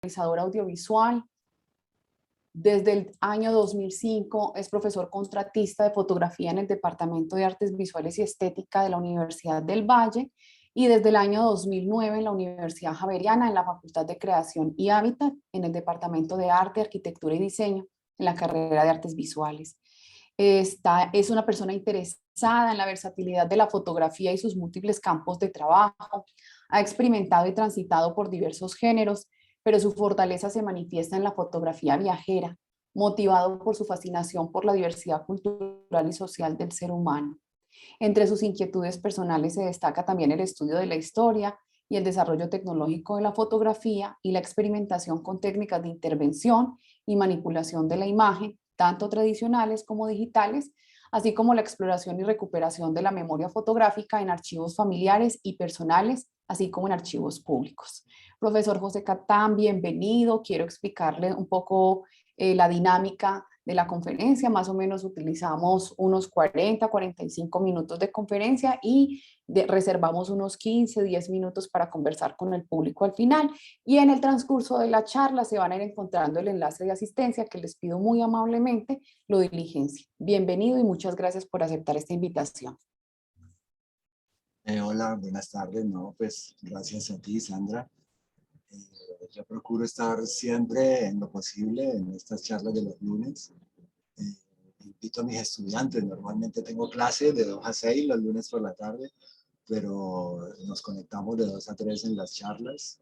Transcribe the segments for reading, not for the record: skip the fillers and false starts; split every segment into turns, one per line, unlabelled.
realizador audiovisual. Desde el año 2005 es profesor contratista de fotografía en el Departamento de Artes Visuales y Estética de la Universidad del Valle y desde el año 2009 en la Universidad Javeriana en la Facultad de Creación y Hábitat en el Departamento de Arte, Arquitectura y Diseño en la carrera de Artes Visuales. Es una persona interesada en la versatilidad de la fotografía y sus múltiples campos de trabajo. Ha experimentado y transitado por diversos géneros, pero su fortaleza se manifiesta en la fotografía viajera, motivado por su fascinación por la diversidad cultural y social del ser humano. Entre sus inquietudes personales se destaca también el estudio de la historia y el desarrollo tecnológico de la fotografía y la experimentación con técnicas de intervención y manipulación de la imagen, tanto tradicionales como digitales, así como la exploración y recuperación de la memoria fotográfica en archivos familiares y personales, así como en archivos públicos. Profesor José Catán, bienvenido. Quiero explicarle un poco la dinámica de la conferencia. Más o menos utilizamos unos 45 minutos de conferencia y reservamos unos 10 minutos para conversar con el público al final. Y en el transcurso de la charla se van a ir encontrando el enlace de asistencia que les pido muy amablemente lo diligencia. Bienvenido y muchas gracias por aceptar esta invitación.
Hola, buenas tardes. No, pues gracias a ti, Sandra. Yo procuro estar siempre en lo posible en estas charlas de los lunes. Invito a mis estudiantes. Normalmente tengo clase de 2 a 6 los lunes por la tarde, pero nos conectamos de 2 a 3 en las charlas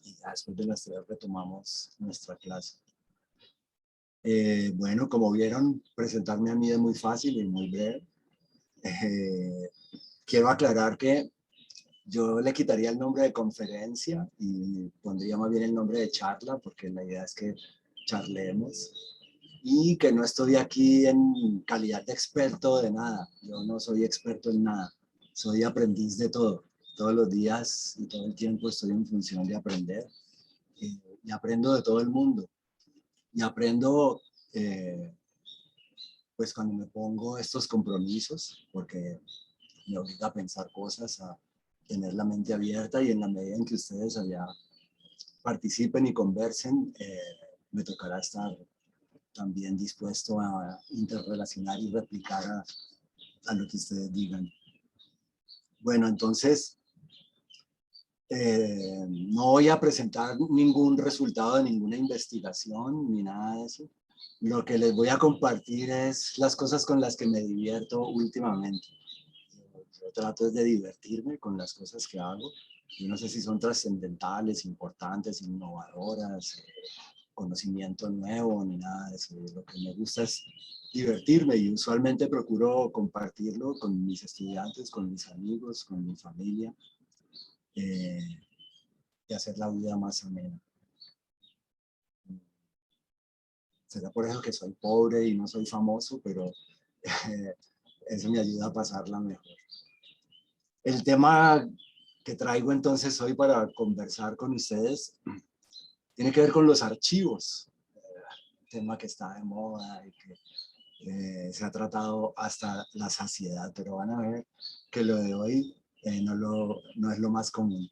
y ya después de las 3 retomamos nuestra clase. Bueno, como vieron, presentarme a mí es muy fácil y muy breve. Quiero aclarar que yo le quitaría el nombre de conferencia y pondría más bien el nombre de charla, porque la idea es que charlemos. Y que no estoy aquí en calidad de experto de nada. Yo no soy experto en nada. Soy aprendiz de todo. Todos los días y todo el tiempo estoy en función de aprender. Y aprendo de todo el mundo. Y aprendo, pues cuando me pongo estos compromisos, porque me obliga a pensar cosas, a tener la mente abierta, y en la medida en que ustedes allá participen y conversen, me tocará estar también dispuesto a interrelacionar y replicar a lo que ustedes digan. Bueno, entonces, no voy a presentar ningún resultado de ninguna investigación ni nada de eso. Lo que les voy a compartir es las cosas con las que me divierto últimamente. Yo trato de divertirme con las cosas que hago. Yo no sé si son trascendentales, importantes, innovadoras, conocimiento nuevo ni nada de eso. Lo que me gusta es divertirme y usualmente procuro compartirlo con mis estudiantes, con mis amigos, con mi familia, y hacer la vida más amena. Será por eso que soy pobre y no soy famoso, pero eso me ayuda a pasarla mejor. El tema que traigo entonces hoy para conversar con ustedes tiene que ver con los archivos, un tema que está de moda y que se ha tratado hasta la saciedad, pero van a ver que lo de hoy no es lo más común.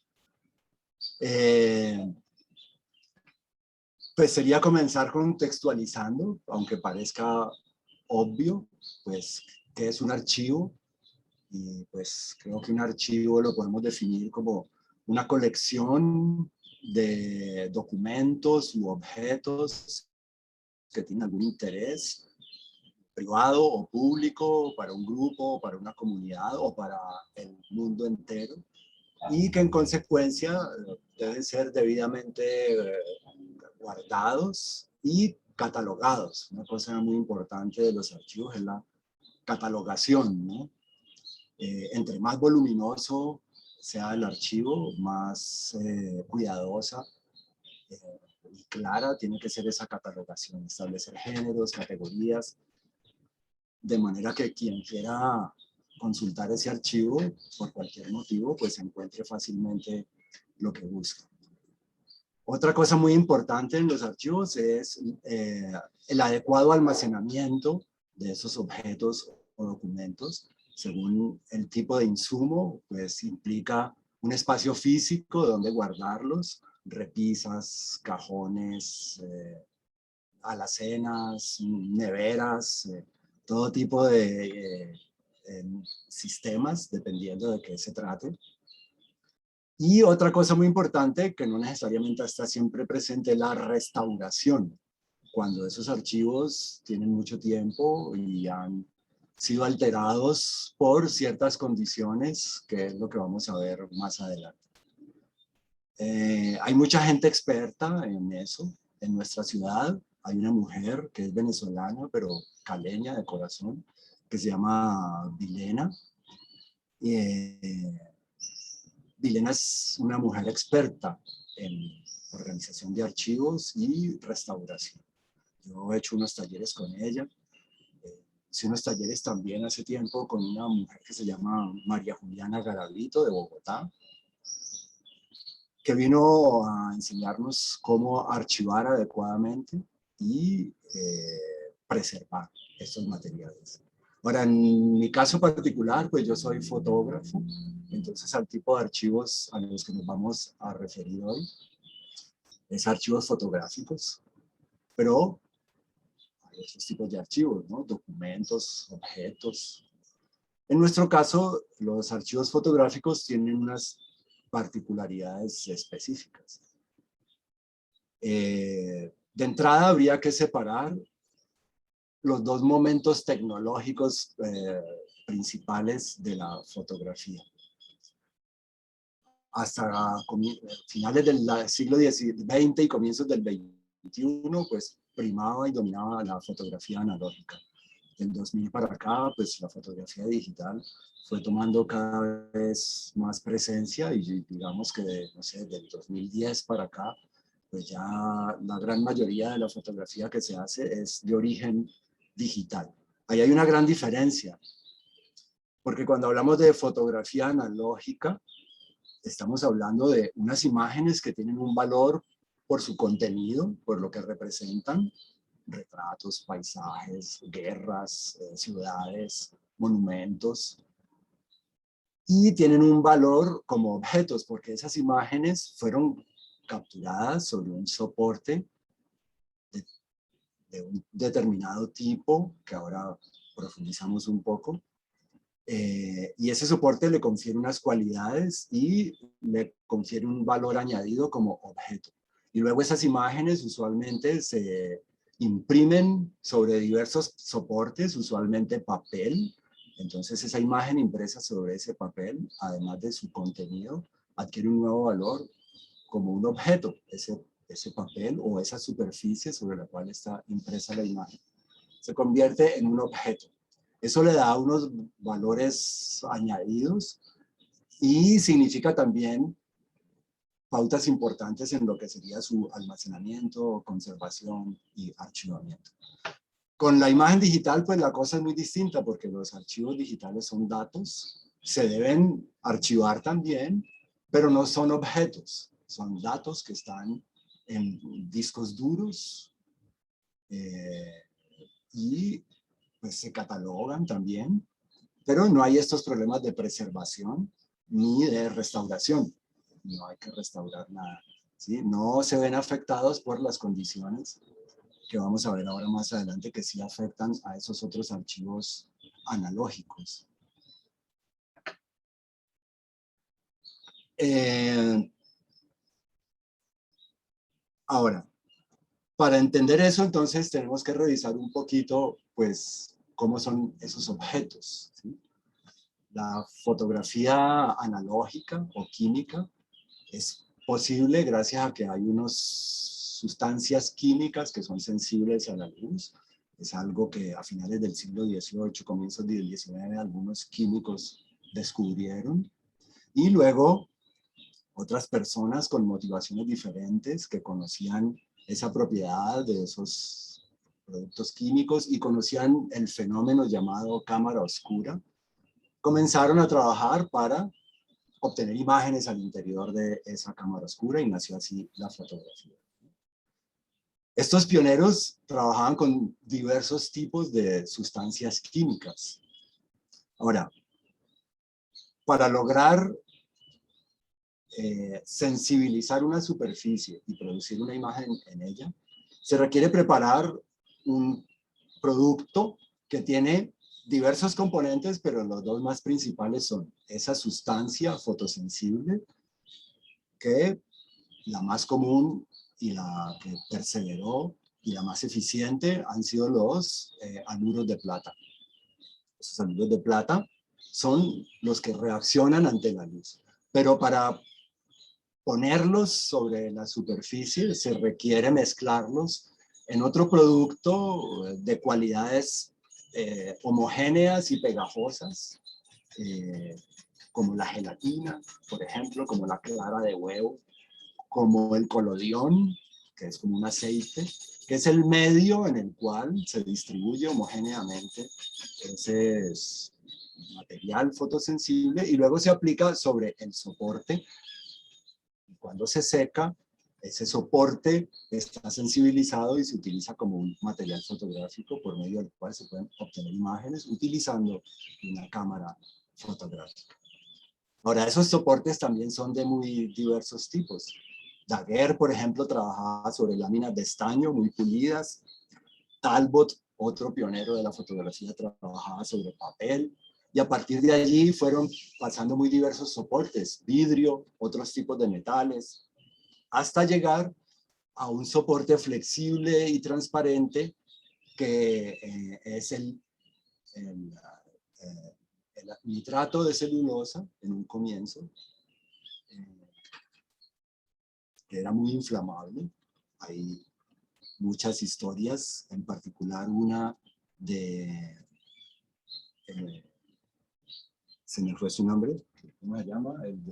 Pues sería comenzar contextualizando, aunque parezca obvio, pues, ¿qué es un archivo? Y pues creo que un archivo lo podemos definir como una colección de documentos u objetos que tienen algún interés privado o público para un grupo, para una comunidad o para el mundo entero, y que en consecuencia deben ser debidamente guardados y catalogados. Una cosa muy importante de los archivos es la catalogación, ¿no? Entre más voluminoso sea el archivo, más cuidadosa y clara tiene que ser esa catalogación, establecer géneros, categorías, de manera que quien quiera consultar ese archivo por cualquier motivo, pues encuentre fácilmente lo que busca. Otra cosa muy importante en los archivos es el adecuado almacenamiento de esos objetos o documentos. Según el tipo de insumo, pues implica un espacio físico donde guardarlos, repisas, cajones, alacenas, neveras, todo tipo de sistemas, dependiendo de qué se trate. Y otra cosa muy importante que no necesariamente está siempre presente es la restauración. Cuando esos archivos tienen mucho tiempo y han sido alterados por ciertas condiciones, que es lo que vamos a ver más adelante. Hay mucha gente experta en eso. En nuestra ciudad hay una mujer que es venezolana, pero caleña de corazón, que se llama Vilena. Vilena es una mujer experta en organización de archivos y restauración. Yo he hecho unos talleres con ella. Hice unos talleres también hace tiempo con una mujer que se llama María Juliana Garavito de Bogotá, que vino a enseñarnos cómo archivar adecuadamente y preservar estos materiales. Ahora, en mi caso particular, pues yo soy fotógrafo, entonces al tipo de archivos a los que nos vamos a referir hoy es archivos fotográficos, pero hay otros tipos de archivos, ¿no? Documentos, objetos. En nuestro caso, los archivos fotográficos tienen unas particularidades específicas. De entrada habría que separar los dos momentos tecnológicos principales de la fotografía. Hasta finales del siglo XX y comienzos del XXI, pues primaba y dominaba la fotografía analógica. Del 2000 para acá, pues la fotografía digital fue tomando cada vez más presencia y digamos que, no sé, del 2010 para acá, pues ya la gran mayoría de la fotografía que se hace es de origen digital. Ahí hay una gran diferencia, porque cuando hablamos de fotografía analógica, estamos hablando de unas imágenes que tienen un valor por su contenido, por lo que representan, retratos, paisajes, guerras, ciudades, monumentos, y tienen un valor como objetos, porque esas imágenes fueron capturadas sobre un soporte de un determinado tipo, que ahora profundizamos un poco, y ese soporte le confiere unas cualidades y le confiere un valor añadido como objeto. Y luego esas imágenes usualmente se imprimen sobre diversos soportes, usualmente papel. Entonces esa imagen impresa sobre ese papel, además de su contenido, adquiere un nuevo valor como un objeto, ese papel o esa superficie sobre la cual está impresa la imagen. Se convierte en un objeto. Eso le da unos valores añadidos y significa también pautas importantes en lo que sería su almacenamiento, conservación y archivamiento. Con la imagen digital, pues la cosa es muy distinta porque los archivos digitales son datos, se deben archivar también, pero no son objetos, son datos que están en discos duros y pues se catalogan también, pero no hay estos problemas de preservación ni de restauración. No hay que restaurar nada, ¿sí? No se ven afectados por las condiciones que vamos a ver ahora más adelante que sí afectan a esos otros archivos analógicos. Ahora, para entender eso, entonces tenemos que revisar un poquito, pues, cómo son esos objetos, ¿sí? La fotografía analógica o química es posible gracias a que hay unas sustancias químicas que son sensibles a la luz. Es algo que a finales del siglo XVIII, comienzos del XIX, algunos químicos descubrieron. Y luego otras personas con motivaciones diferentes que conocían esa propiedad de esos productos químicos y conocían el fenómeno llamado cámara oscura, comenzaron a trabajar para obtener imágenes al interior de esa cámara oscura y nació así la fotografía. Estos pioneros trabajaban con diversos tipos de sustancias químicas. Ahora, para lograr sensibilizar una superficie y producir una imagen en ella, se requiere preparar un producto que tiene diversos componentes, pero los dos más principales son esa sustancia fotosensible, que la más común y la que perseveró y la más eficiente han sido los haluros de plata. Esos haluros de plata son los que reaccionan ante la luz, pero para ponerlos sobre la superficie se requiere mezclarlos en otro producto de cualidades homogéneas y pegajosas, como la gelatina, por ejemplo, como la clara de huevo, como el colodión, que es como un aceite, que es el medio en el cual se distribuye homogéneamente ese material fotosensible y luego se aplica sobre el soporte. Cuando se seca, ese soporte está sensibilizado y se utiliza como un material fotográfico por medio del cual se pueden obtener imágenes utilizando una cámara fotográfica. Ahora, esos soportes también son de muy diversos tipos. Daguerre, por ejemplo, trabajaba sobre láminas de estaño muy pulidas. Talbot, otro pionero de la fotografía, trabajaba sobre papel. Y a partir de allí fueron pasando muy diversos soportes, vidrio, otros tipos de metales, hasta llegar a un soporte flexible y transparente que es el nitrato de celulosa en un comienzo, que era muy inflamable. Hay muchas historias, en particular una de... se me fue su nombre, ¿cómo se llama? El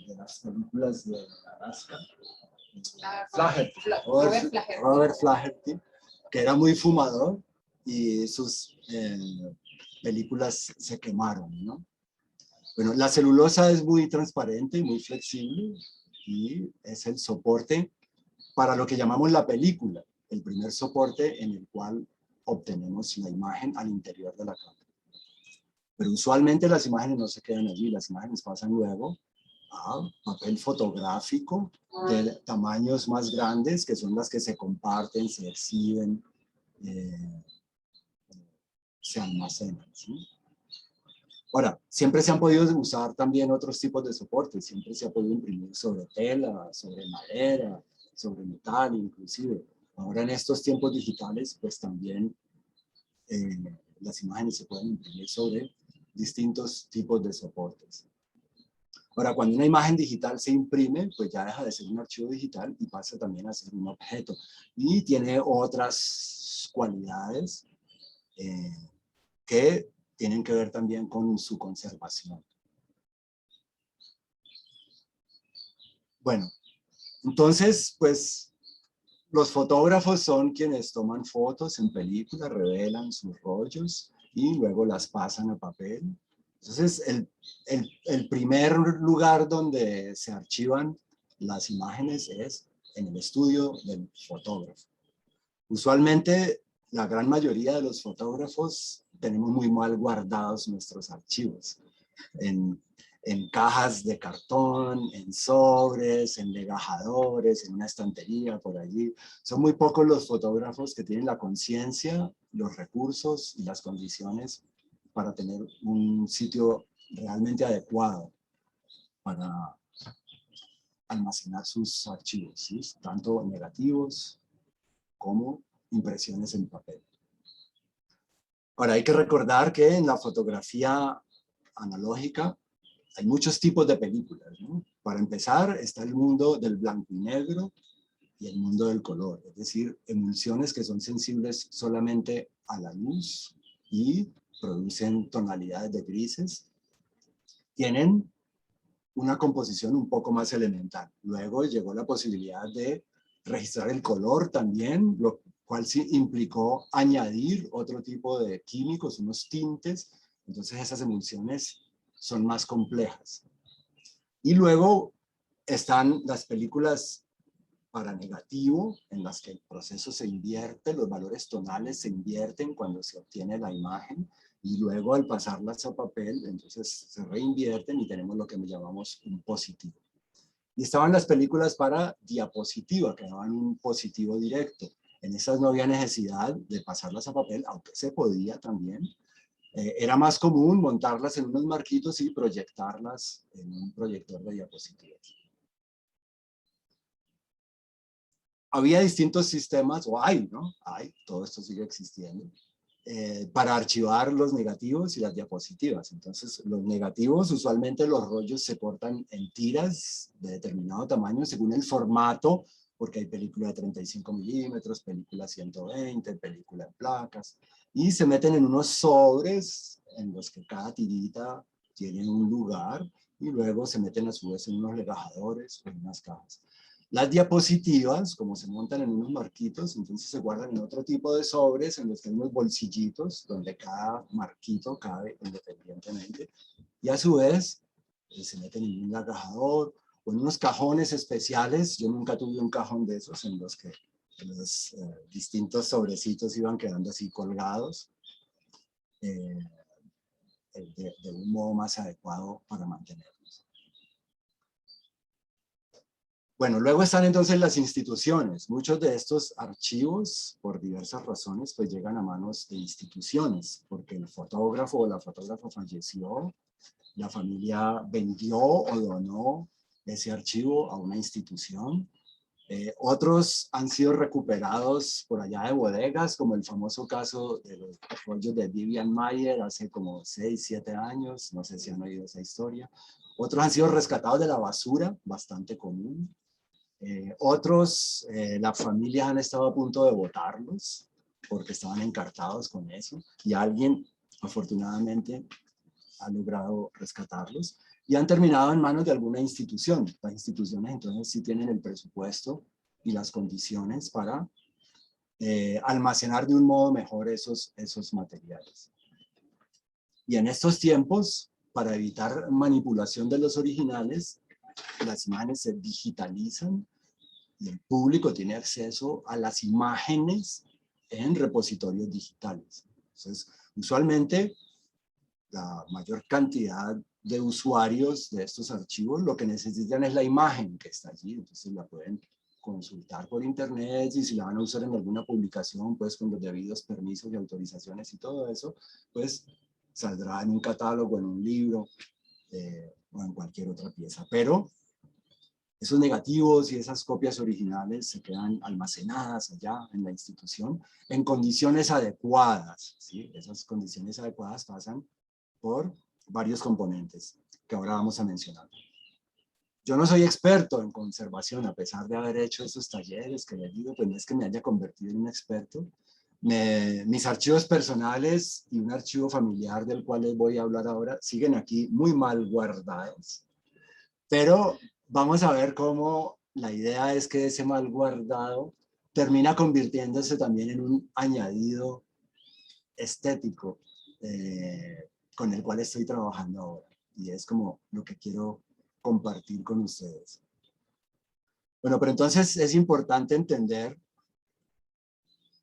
de las películas de Alaska. Robert Flaherty, que era muy fumador y sus películas se quemaron, ¿no? Bueno, la celulosa es muy transparente y muy flexible y es el soporte para lo que llamamos la película, el primer soporte en el cual obtenemos la imagen al interior de la cámara. Pero usualmente las imágenes no se quedan allí, las imágenes pasan luego a papel fotográfico de tamaños más grandes, que son las que se comparten, se exhiben, se almacenan, ¿sí? Ahora, siempre se han podido usar también otros tipos de soportes, siempre se ha podido imprimir sobre tela, sobre madera, sobre metal inclusive. Ahora en estos tiempos digitales, pues también las imágenes se pueden imprimir sobre distintos tipos de soportes. Ahora, cuando una imagen digital se imprime, pues ya deja de ser un archivo digital y pasa también a ser un objeto. Y tiene otras cualidades que tienen que ver también con su conservación. Bueno, entonces, pues, los fotógrafos son quienes toman fotos en película, revelan sus rollos y luego las pasan a papel. Entonces, el primer lugar donde se archivan las imágenes es en el estudio del fotógrafo. Usualmente, la gran mayoría de los fotógrafos tenemos muy mal guardados nuestros archivos en cajas de cartón, en sobres, en legajadores, en una estantería por allí. Son muy pocos los fotógrafos que tienen la conciencia, los recursos y las condiciones para tener un sitio realmente adecuado para almacenar sus archivos, ¿sí? Tanto negativos como impresiones en papel. Ahora, hay que recordar que en la fotografía analógica hay muchos tipos de películas, ¿no? Para empezar, está el mundo del blanco y negro y el mundo del color, es decir, emulsiones que son sensibles solamente a la luz y producen tonalidades de grises. Tienen una composición un poco más elemental. Luego llegó la posibilidad de registrar el color también, lo cual sí implicó añadir otro tipo de químicos, unos tintes. Entonces esas emulsiones son más complejas. Y luego están las películas para negativo, en las que el proceso se invierte, los valores tonales se invierten cuando se obtiene la imagen, Y luego al pasarlas a papel, entonces se reinvierten y tenemos lo que llamamos un positivo. Y estaban las películas para diapositiva, que daban un positivo directo. En esas no había necesidad de pasarlas a papel, aunque se podía también. Era más común montarlas en unos marquitos y proyectarlas en un proyector de diapositivas. Había distintos sistemas, o hay, ¿no? Hay, todo esto sigue existiendo, para archivar los negativos y las diapositivas. Entonces, los negativos, usualmente los rollos se cortan en tiras de determinado tamaño según el formato, porque hay película de 35 milímetros, película 120, película en placas, y se meten en unos sobres en los que cada tirita tiene un lugar, y luego se meten a su vez en unos legajadores o en unas cajas. Las diapositivas, como se montan en unos marquitos, entonces se guardan en otro tipo de sobres en los que hay unos bolsillitos donde cada marquito cabe independientemente. Y a su vez se meten en un agajador o en unos cajones especiales. Yo nunca tuve un cajón de esos en los que los distintos sobrecitos iban quedando así colgados de un modo más adecuado para mantenerlos. Bueno, luego están entonces las instituciones. Muchos de estos archivos, por diversas razones, pues llegan a manos de instituciones, porque el fotógrafo o la fotógrafa falleció, la familia vendió o donó ese archivo a una institución. Otros han sido recuperados por allá de bodegas, como el famoso caso de los rollos de Vivian Maier hace como 6, 7 años, no sé si han oído esa historia. Otros han sido rescatados de la basura, bastante común. Otros, las familias han estado a punto de botarlos porque estaban encartados con eso y alguien afortunadamente ha logrado rescatarlos y han terminado en manos de alguna institución. Las instituciones entonces sí tienen el presupuesto y las condiciones para almacenar de un modo mejor esos materiales. Y en estos tiempos, para evitar manipulación de los originales, las imágenes se digitalizan y el público tiene acceso a las imágenes en repositorios digitales. Entonces, usualmente, la mayor cantidad de usuarios de estos archivos lo que necesitan es la imagen que está allí, entonces la pueden consultar por internet y si la van a usar en alguna publicación, pues con los debidos permisos y autorizaciones y todo eso, pues saldrá en un catálogo, en un libro o en cualquier otra pieza. Pero esos negativos y esas copias originales se quedan almacenadas allá en la institución en condiciones adecuadas, ¿sí? Esas condiciones adecuadas pasan por varios componentes que ahora vamos a mencionar. Yo no soy experto en conservación, a pesar de haber hecho esos talleres que les digo, pues no es que me haya convertido en un experto. Mis archivos personales y un archivo familiar del cual les voy a hablar ahora siguen aquí muy mal guardados, pero vamos a ver cómo la idea es que ese mal guardado termina convirtiéndose también en un añadido estético con el cual estoy trabajando ahora. Y es como lo que quiero compartir con ustedes. Bueno, pero entonces es importante entender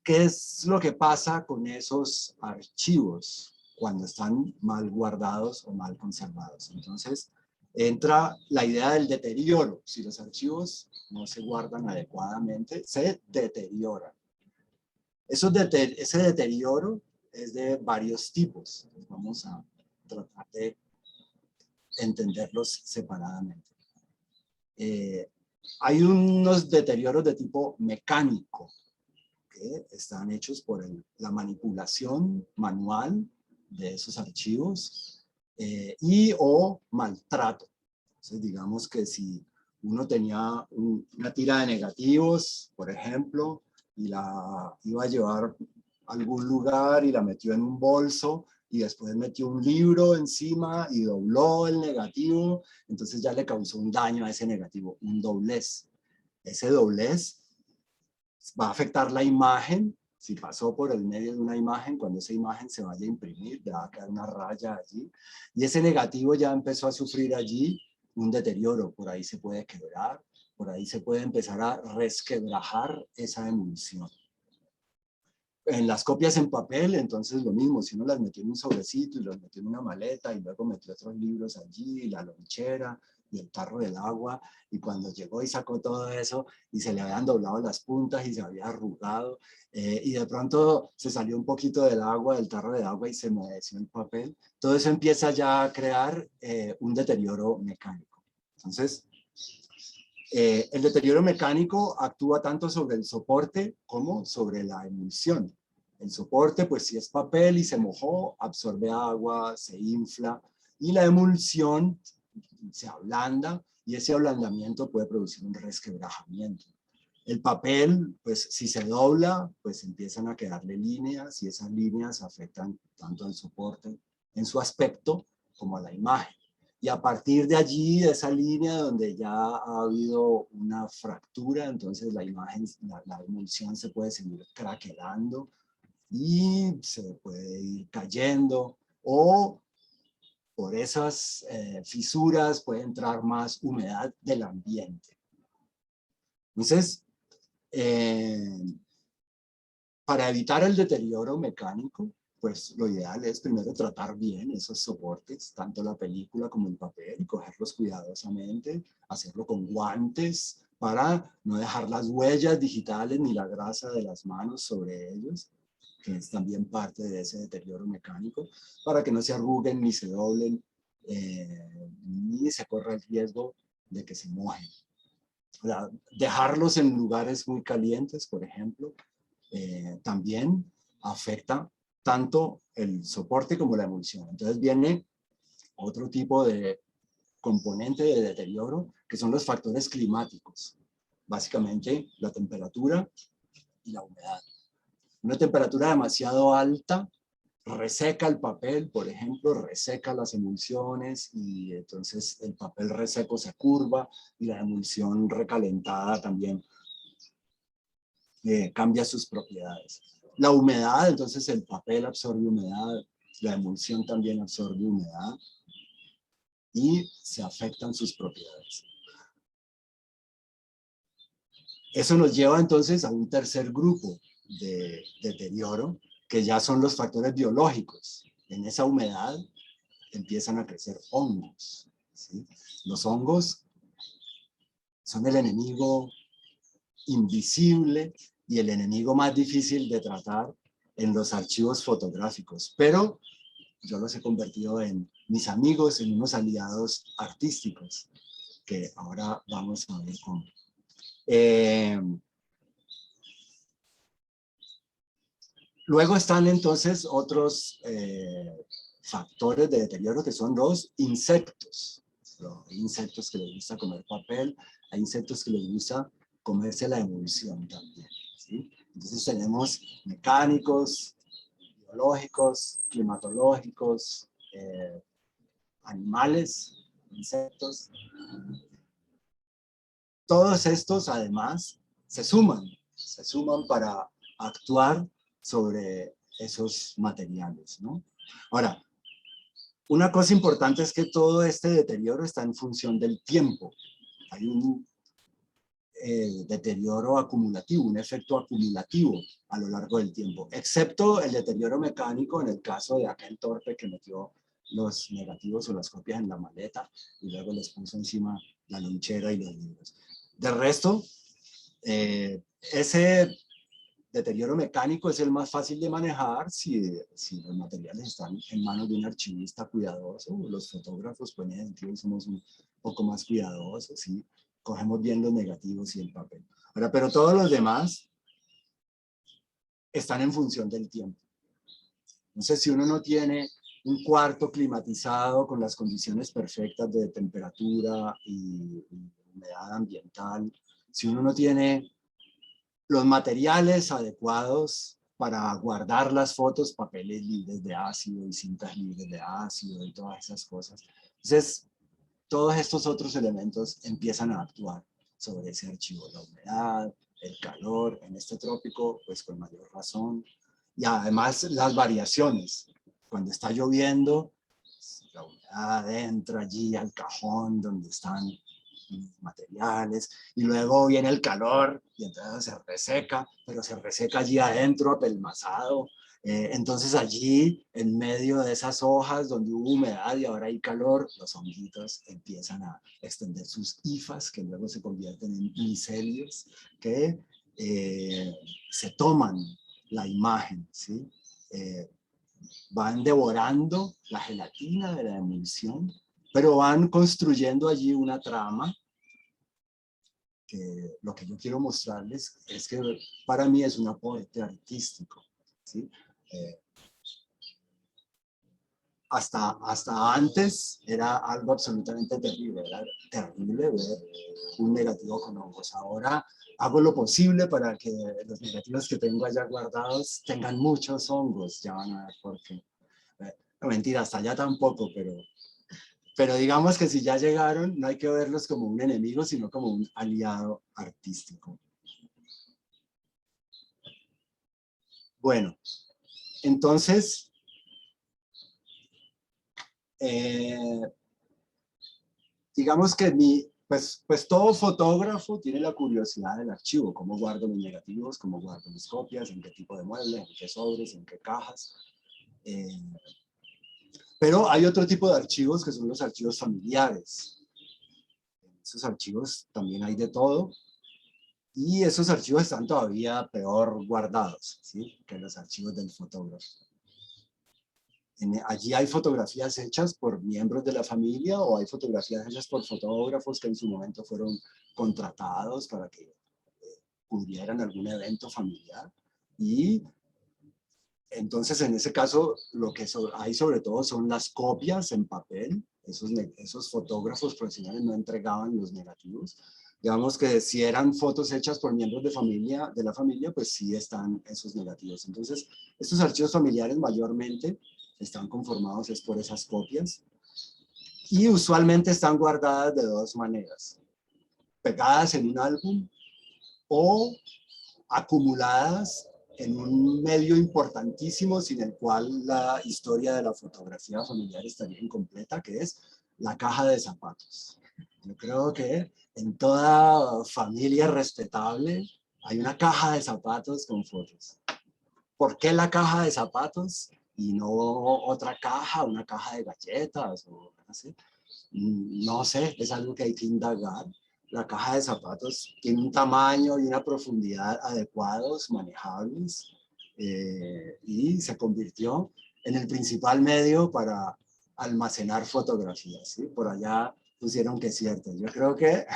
qué es lo que pasa con esos archivos cuando están mal guardados o mal conservados. Entonces, entra la idea del deterioro. Si los archivos no se guardan adecuadamente, se deterioran. Ese deterioro es de varios tipos. Entonces vamos a tratar de entenderlos separadamente. Hay unos deterioros de tipo mecánico que están hechos por la manipulación manual de esos archivos y o maltrato. Entonces, digamos que si uno tenía una tira de negativos, por ejemplo, y la iba a llevar a algún lugar y la metió en un bolso y después metió un libro encima y dobló el negativo, entonces ya le causó un daño a ese negativo, un doblez. Ese doblez va a afectar la imagen. Si pasó por el medio de una imagen, cuando esa imagen se vaya a imprimir, ya va a quedar una raya allí. Y ese negativo ya empezó a sufrir allí un deterioro. Por ahí se puede quebrar, por ahí se puede empezar a resquebrajar esa emulsión. En las copias en papel, entonces lo mismo, si uno las metió en un sobrecito y las metió en una maleta y luego metió otros libros allí, la lonchera y el tarro del agua, y cuando llegó y sacó todo eso y se le habían doblado las puntas y se había arrugado, y de pronto se salió un poquito del agua, del tarro de agua y se humedeció el papel, todo eso empieza ya a crear un deterioro mecánico. Entonces, el deterioro mecánico actúa tanto sobre el soporte como sobre la emulsión. El soporte, pues si es papel y se mojó, absorbe agua, se infla, y la emulsión se ablanda, y ese ablandamiento puede producir un resquebrajamiento. El papel, pues si se dobla, pues empiezan a quedarle líneas, y esas líneas afectan tanto al soporte en su aspecto como a la imagen. Y a partir de allí, de esa línea donde ya ha habido una fractura, entonces la imagen, la emulsión se puede seguir craquelando y se puede ir cayendo, o por esas fisuras puede entrar más humedad del ambiente. Entonces, para evitar el deterioro mecánico, pues lo ideal es primero tratar bien esos soportes, tanto la película como el papel, cogerlos cuidadosamente, hacerlo con guantes para no dejar las huellas digitales ni la grasa de las manos sobre ellos, que es también parte de ese deterioro mecánico, para que no se arruguen ni se doblen, ni se corra el riesgo de que se mojen. O sea, dejarlos en lugares muy calientes, por ejemplo, también afecta tanto el soporte como la emulsión. Entonces viene otro tipo de componente de deterioro, que son los factores climáticos. Básicamente la temperatura y la humedad. Una temperatura demasiado alta reseca el papel, por ejemplo, reseca las emulsiones, y entonces el papel reseco se curva, y la emulsión recalentada también cambia sus propiedades. La humedad, entonces el papel absorbe humedad, la emulsión también absorbe humedad y se afectan sus propiedades. Eso nos lleva entonces a un tercer grupo de deterioro, que ya son los factores biológicos. En esa humedad empiezan a crecer hongos, ¿sí? Los hongos son el enemigo invisible y el enemigo más difícil de tratar en los archivos fotográficos, pero yo los he convertido en mis amigos, en unos aliados artísticos, que ahora vamos a ver cómo. Luego están entonces otros factores de deterioro, que son los insectos. Hay insectos que les gusta comer papel, hay insectos que les gusta comerse la emulsión también, ¿sí? Entonces tenemos mecánicos, biológicos, climatológicos, animales, insectos. Todos estos además se suman para actuar sobre esos materiales, ¿no? Ahora, una cosa importante es que todo este deterioro está en función del tiempo. Hay un deterioro acumulativo, un efecto acumulativo a lo largo del tiempo, excepto el deterioro mecánico en el caso de aquel torpe que metió los negativos o las copias en la maleta y luego les puso encima la lonchera y los libros. De resto, ese deterioro mecánico es el más fácil de manejar si los materiales están en manos de un archivista cuidadoso. Los fotógrafos, pues en ese sentido, somos un poco más cuidadosos, ¿sí? Cogemos bien los negativos y el papel. Ahora, pero todos los demás están en función del tiempo. Entonces, si uno no tiene un cuarto climatizado con las condiciones perfectas de temperatura y humedad ambiental, si uno no tiene los materiales adecuados para guardar las fotos, papeles libres de ácido y cintas libres de ácido y todas esas cosas, entonces todos estos otros elementos empiezan a actuar sobre ese archivo. La humedad, el calor, en este trópico, pues con mayor razón. Y además las variaciones. Cuando está lloviendo, la humedad entra allí al cajón donde están materiales, y luego viene el calor y entonces se reseca, pero se reseca allí adentro, apelmazado. Entonces allí, en medio de esas hojas donde hubo humedad y ahora hay calor, los honguitos empiezan a extender sus hifas, que luego se convierten en micelios, que se toman la imagen, ¿sí? Van devorando la gelatina de la emulsión, pero van construyendo allí una trama que lo que yo quiero mostrarles es que para mí es un aporte artístico, ¿sí? Hasta antes era algo absolutamente terrible, era terrible ver un negativo con hongos. Ahora hago lo posible para que los negativos que tengo allá guardados tengan muchos hongos, ya van a ver por qué. No, mentira, hasta allá tampoco, pero digamos que si ya llegaron, no hay que verlos como un enemigo, sino como un aliado artístico. Bueno, entonces, digamos que pues todo fotógrafo tiene la curiosidad del archivo, cómo guardo mis negativos, cómo guardo mis copias, en qué tipo de mueble, en qué sobres, en qué cajas. Pero hay otro tipo de archivos que son los archivos familiares. En esos archivos también hay de todo. Y esos archivos están todavía peor guardados, ¿sí? Que los archivos del fotógrafo. Allí hay fotografías hechas por miembros de la familia o hay fotografías hechas por fotógrafos que en su momento fueron contratados para que cubrieran algún evento familiar. Y entonces en ese caso lo que hay sobre todo son las copias en papel. Esos fotógrafos profesionales no entregaban los negativos. Digamos que si eran fotos hechas por miembros de la familia, pues sí están esos negativos. Entonces, estos archivos familiares mayormente están conformados es por esas copias y usualmente están guardadas de dos maneras: pegadas en un álbum o acumuladas en un medio importantísimo sin el cual la historia de la fotografía familiar estaría incompleta, que es la caja de zapatos. Yo creo que en toda familia respetable hay una caja de zapatos con fotos. ¿Por qué la caja de zapatos y no otra caja, una caja de galletas o así? No sé, es algo que hay que indagar. La caja de zapatos tiene un tamaño y una profundidad adecuados, manejables, y se convirtió en el principal medio para almacenar fotografías, ¿sí? Por allá pusieron que es cierto. Yo creo que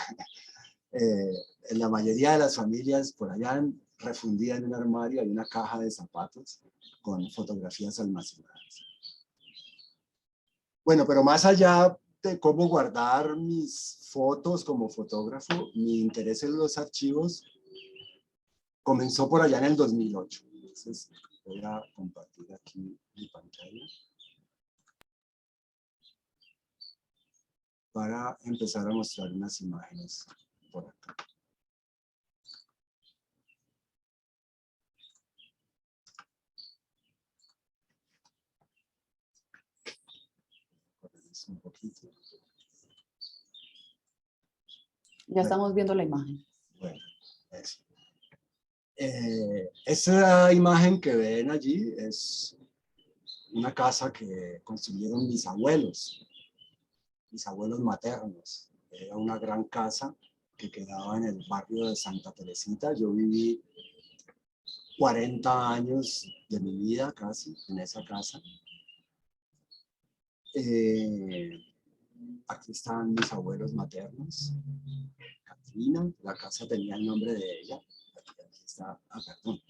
en la mayoría de las familias, por allá refundida en un armario, hay una caja de zapatos con fotografías almacenadas. Bueno, pero más allá de cómo guardar mis fotos como fotógrafo, mi interés en los archivos comenzó por allá en el 2008. Entonces voy a compartir aquí mi pantalla para empezar a mostrar unas imágenes por acá. Un poquito.
Ya estamos viendo la imagen.
Bueno, eso. Esa imagen que ven allí es una casa que construyeron mis abuelos maternos. Era una gran casa que quedaba en el barrio de Santa Teresita. Yo viví 40 años de mi vida casi en esa casa. Aquí están mis abuelos maternos. Catrina, la casa tenía el nombre de ella. Aquí está, perdón.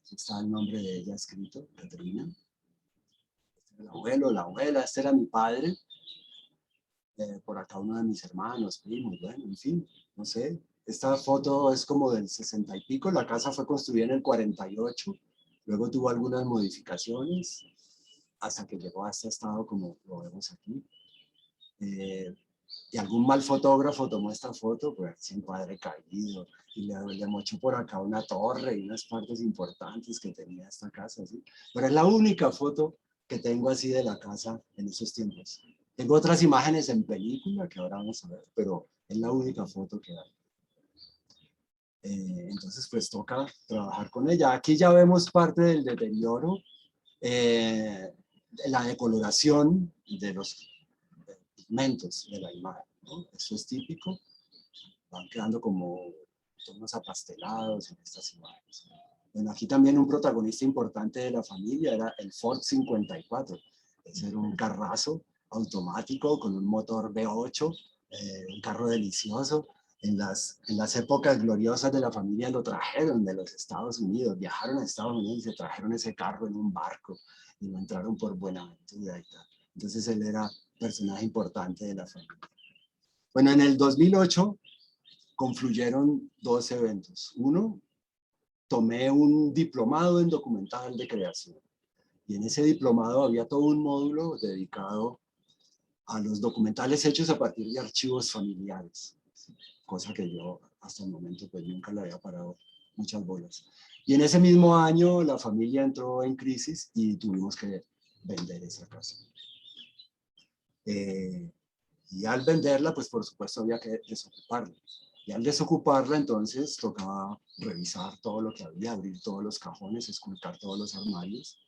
Aquí está el nombre de ella escrito, Catrina. Este era el abuelo, la abuela, este era mi padre. Por acá uno de mis hermanos, primos, bueno, en fin, no sé. Esta foto es como del 60 y pico, la casa fue construida en el 48, luego tuvo algunas modificaciones, hasta que llegó a este estado como lo vemos aquí. Y algún mal fotógrafo tomó esta foto, pues sin padre caído, y le mochó por acá una torre y unas partes importantes que tenía esta casa, ¿sí? Pero es la única foto que tengo así de la casa en esos tiempos. Tengo otras imágenes en película que ahora vamos a ver, pero es la única foto que hay. Entonces, pues toca trabajar con ella. Aquí ya vemos parte del deterioro, la decoloración de los pigmentos de la imagen, ¿no? Eso es típico. Van quedando como tonos apastelados en estas imágenes. Bueno, aquí también un protagonista importante de la familia era el Ford 54. Ese era un carrazo automático con un motor V8, un carro delicioso. En las épocas gloriosas de la familia lo trajeron de los Estados Unidos, viajaron a Estados Unidos y se trajeron ese carro en un barco y lo entraron por Buenaventura y tal. Entonces él era personaje importante de la familia. Bueno, en el 2008 confluyeron dos eventos. Uno, tomé un diplomado en documental de creación. Y en ese diplomado había todo un módulo dedicado a los documentales hechos a partir de archivos familiares, cosa que yo hasta el momento pues nunca le había parado muchas bolas. Y en ese mismo año la familia entró en crisis y tuvimos que vender esa casa. Y al venderla, pues por supuesto había que desocuparla. Y al desocuparla, entonces tocaba revisar todo lo que había, abrir todos los cajones, esculcar todos los armarios.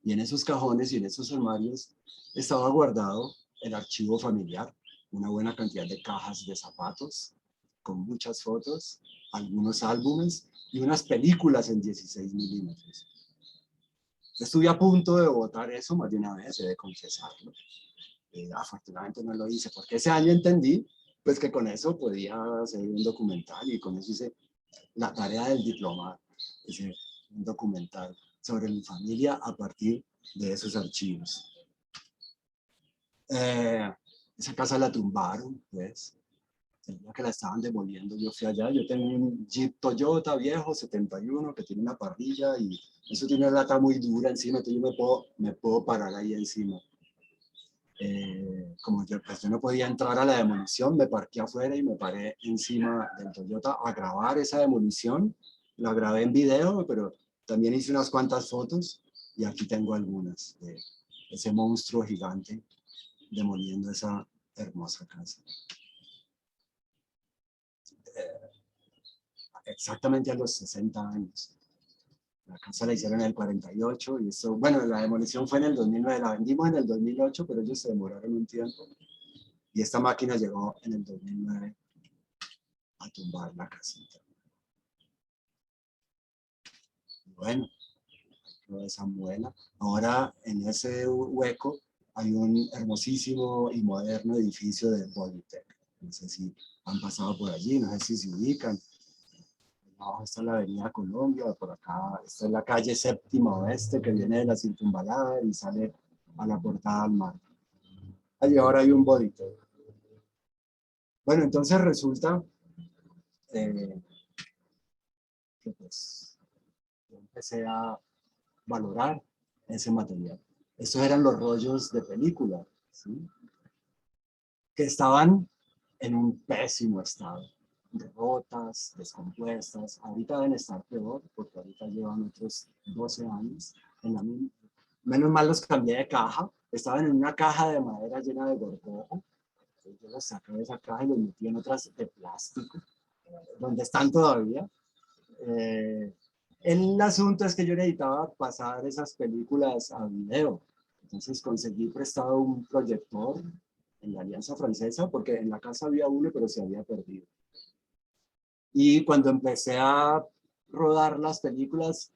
Y en esos cajones y en esos armarios estaba guardado el archivo familiar, una buena cantidad de cajas de zapatos, con muchas fotos, algunos álbumes y unas películas en 16 milímetros. Estuve a punto de botar eso más de una vez, he de confesarlo. Afortunadamente no lo hice, porque ese año entendí pues que con eso podía hacer un documental y con eso hice la tarea del diplomado, hice un documental sobre mi familia a partir de esos archivos. Esa casa la tumbaron, pues, el día que la estaban demoliendo yo fui allá, yo tengo un Jeep Toyota viejo, 71, que tiene una parrilla y eso tiene una lata muy dura encima, entonces yo me puedo parar ahí encima. Como yo, pues yo no podía entrar a la demolición, me parqué afuera y me paré encima del Toyota a grabar esa demolición. La grabé en video, pero también hice unas cuantas fotos y aquí tengo algunas de ese monstruo gigante demoliendo esa hermosa casa. Exactamente a los 60 años. La casa la hicieron en el 48 y eso, bueno, la demolición fue en el 2009, la vendimos en el 2008, pero ellos se demoraron un tiempo. Y esta máquina llegó en el 2009 a tumbar la casita. Bueno, lo de Samuela. Ahora en ese hueco hay un hermosísimo y moderno edificio de Bodytech. No sé si han pasado por allí, no sé si se ubican. Abajo está la avenida Colombia, por acá está la calle Séptima Oeste que viene de la Circunvalar y sale a la portada al mar. Allí ahora hay un Bodytech. Bueno, entonces resulta que pues yo empecé a valorar ese material. Estos eran los rollos de película, ¿sí? Que estaban en un pésimo estado, rotas, descompuestas. Ahorita deben estar peor, porque ahorita llevan otros 12 años. Menos mal los cambié de caja. Estaban en una caja de madera llena de gorgojo. Yo los saqué de esa caja y los metí en otras de plástico, donde están todavía. El asunto es que yo necesitaba pasar esas películas a video. Entonces conseguí prestado un proyector en la Alianza Francesa, porque en la casa había uno, pero se había perdido. Y cuando empecé a rodar las películas,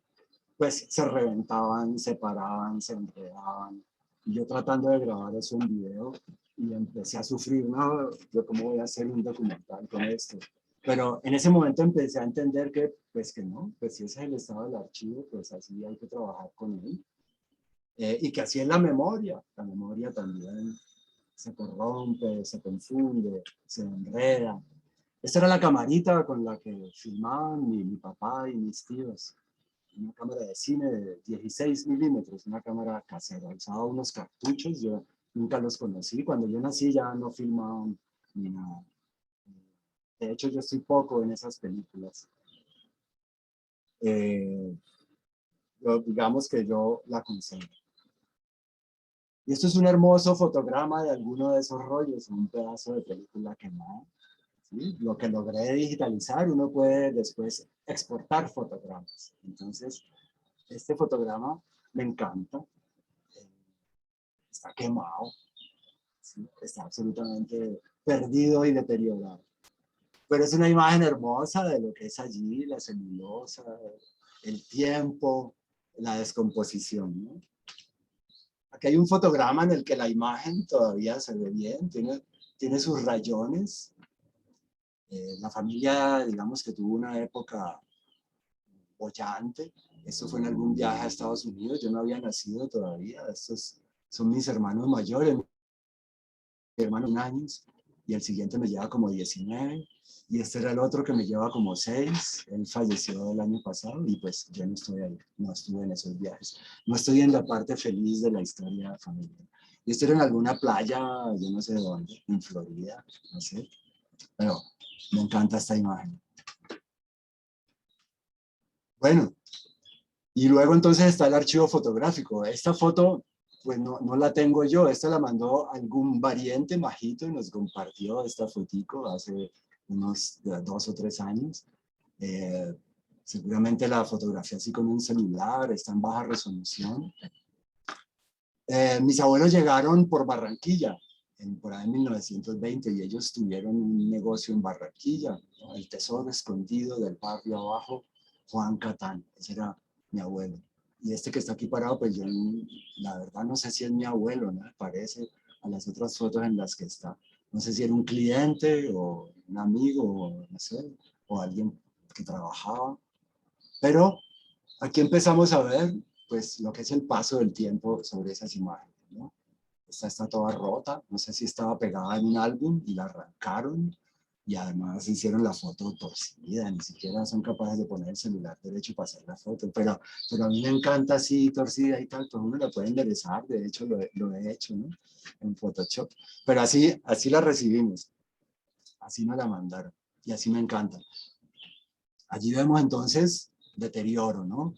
pues se reventaban, se paraban, se enredaban. Y yo tratando de grabar eso en video, y empecé a sufrir, no, yo cómo voy a hacer un documental con esto. Pero en ese momento empecé a entender que, pues que no, pues si ese es el estado del archivo, pues así hay que trabajar con él. Y que así es la memoria también se corrompe, se confunde, se enreda. Esta era la camarita con la que filmaban mi papá y mis tíos. Una cámara de cine de 16 milímetros, una cámara casera. Usaba unos cartuchos, yo nunca los conocí. Cuando yo nací ya no filmaban ni nada. De hecho, yo estoy poco en esas películas. Digamos que yo la conservo. Y esto es un hermoso fotograma de alguno de esos rollos, un pedazo de película quemada. ¿Sí? Lo que logré digitalizar, uno puede después exportar fotogramas. Entonces, este fotograma me encanta. Está quemado. ¿Sí? Está absolutamente perdido y deteriorado. Pero es una imagen hermosa de lo que es allí, la celulosa, el tiempo, la descomposición, ¿no? Aquí hay un fotograma en el que la imagen todavía se ve bien, tiene sus rayones. La familia, digamos que tuvo una época bollante. Esto fue en algún viaje a Estados Unidos, yo no había nacido todavía. Estos son mis hermanos mayores, mi hermano 1 año y el siguiente me lleva como 19. Y este era el otro que me lleva como 6. Él falleció el año pasado y pues yo no estoy ahí, no estuve en esos viajes. No estoy en la parte feliz de la historia familiar. Y esto era en alguna playa, yo no sé dónde, en Florida, no sé. Pero me encanta esta imagen. Bueno, y luego entonces está el archivo fotográfico. Esta foto, pues no la tengo yo, esta la mandó algún pariente majito y nos compartió esta fotico hace unos 2 o 3 años. Seguramente la fotografía así con un celular, está en baja resolución. Mis abuelos llegaron por Barranquilla, por ahí en 1920, y ellos tuvieron un negocio en Barranquilla, ¿no? El tesoro escondido del barrio abajo, Juan Catán, ese era mi abuelo. Y este que está aquí parado, pues yo la verdad no sé si es mi abuelo, ¿no? Parece a las otras fotos en las que está. No sé si era un cliente o un amigo, o no sé, o alguien que trabajaba. Pero aquí empezamos a ver pues lo que es el paso del tiempo sobre esas imágenes, ¿no? Esta está toda rota, no sé si estaba pegada en un álbum y la arrancaron y además hicieron la foto torcida, ni siquiera son capaces de poner el celular derecho para hacer la foto, pero a mí me encanta así torcida y tal, pues uno la puede enderezar, de hecho lo he hecho, ¿no? En Photoshop, pero así la recibimos, así nos la mandaron y así me encanta. Allí vemos entonces deterioro, ¿no?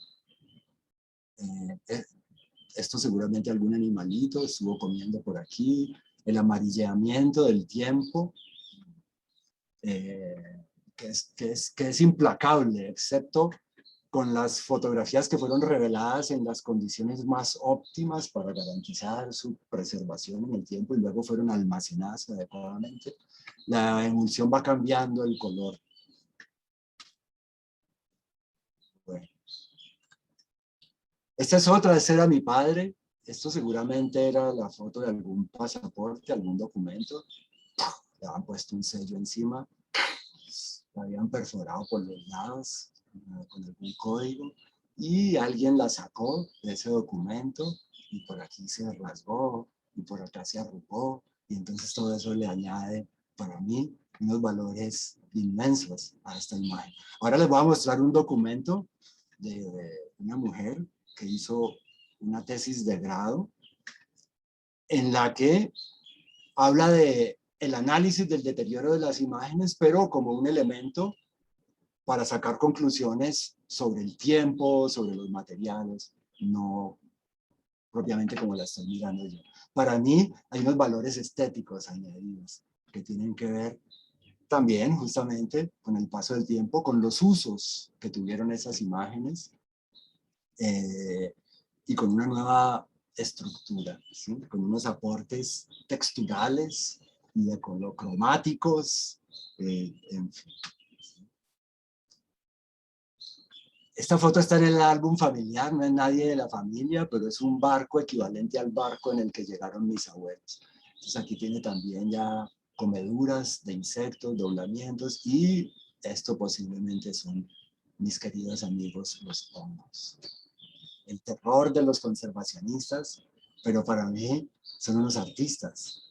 Esto seguramente algún animalito estuvo comiendo por aquí, el amarilleamiento del tiempo, que es implacable, excepto con las fotografías que fueron reveladas en las condiciones más óptimas para garantizar su preservación en el tiempo y luego fueron almacenadas adecuadamente. La emulsión va cambiando el color. Bueno. Esta es otra, ese era mi padre. Esto seguramente era la foto de algún pasaporte, algún documento. Le habían puesto un sello encima, la habían perforado por los lados con algún código y alguien la sacó de ese documento y por aquí se rasgó y por acá se arrugó y entonces todo eso le añade para mí unos valores inmensos a esta imagen. Ahora les voy a mostrar un documento de una mujer que hizo una tesis de grado en la que habla de el análisis del deterioro de las imágenes, pero como un elemento para sacar conclusiones sobre el tiempo, sobre los materiales, no propiamente como la estoy mirando yo. Para mí hay unos valores estéticos añadidos que tienen que ver también justamente con el paso del tiempo, con los usos que tuvieron esas imágenes y con una nueva estructura, ¿sí? Con unos aportes texturales y de color cromáticos, en fin. Esta foto está en el álbum familiar, no es nadie de la familia, pero es un barco equivalente al barco en el que llegaron mis abuelos. Entonces aquí tiene también ya comeduras de insectos, doblamientos, y esto posiblemente son mis queridos amigos los hongos. El terror de los conservacionistas, pero para mí son unos artistas.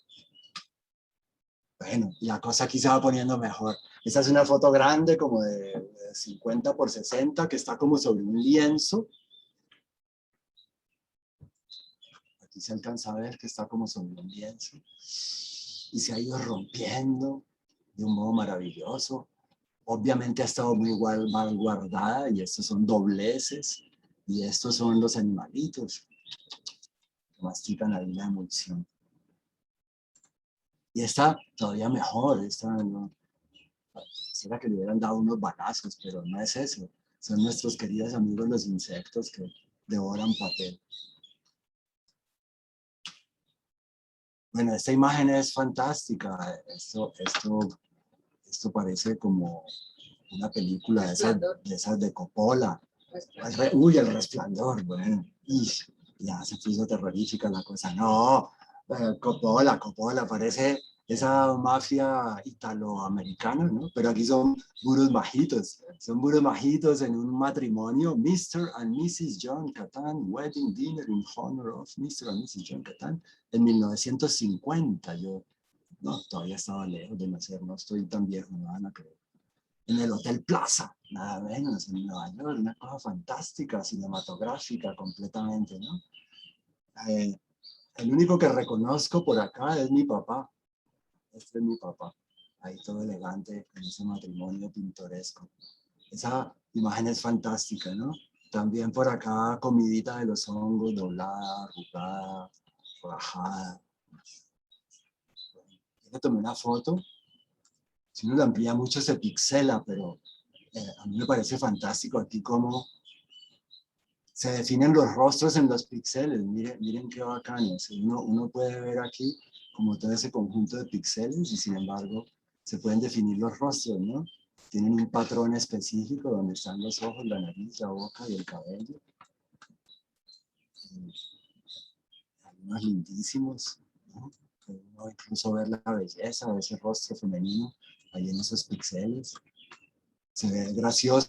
Bueno, la cosa aquí se va poniendo mejor. Esta es una foto grande, como de 50 por 60, que está como sobre un lienzo. Aquí se alcanza a ver que está como sobre un lienzo. Y se ha ido rompiendo de un modo maravilloso. Obviamente ha estado muy mal guardada y estos son dobleces y estos son los animalitos. que mastican ahí la emulsión. Y esta todavía mejor, esta no, quisiera que le hubieran dado unos balazos, pero no es eso. Son nuestros queridos amigos los insectos que devoran papel. Bueno, esta imagen es fantástica. Esto parece como una película de esas de Coppola. Uy, El Resplandor, bueno. Ya se puso terrorífica la cosa. No, Coppola, parece esa mafia italoamericana, ¿no? Pero aquí son puros majitos en un matrimonio. Mr. and Mrs. John Catán, wedding dinner in honor of Mr. and Mrs. John Catán, en 1950. Yo, no, todavía estaba lejos de nacer, no estoy tan viejo, no van a creer. En el Hotel Plaza, nada menos, en Nueva York, una cosa fantástica, cinematográfica completamente, ¿no? El único que reconozco por acá es mi papá. Este es mi papá, ahí todo elegante en ese matrimonio pintoresco. Esa imagen es fantástica, ¿no? También por acá comidita de los hongos, doblada, arrugada, rajada. Yo le tomé una foto. Si uno la amplía mucho se pixela, pero a mí me parece fantástico aquí cómo se definen los rostros en los píxeles. Miren qué bacanos. Uno puede ver aquí como todo ese conjunto de píxeles y sin embargo se pueden definir los rostros, ¿no? Tienen un patrón específico donde están los ojos, la nariz, la boca y el cabello. Algunos lindísimos, ¿no? Uno incluso ver la belleza de ese rostro femenino ahí en esos píxeles. Se ve gracioso.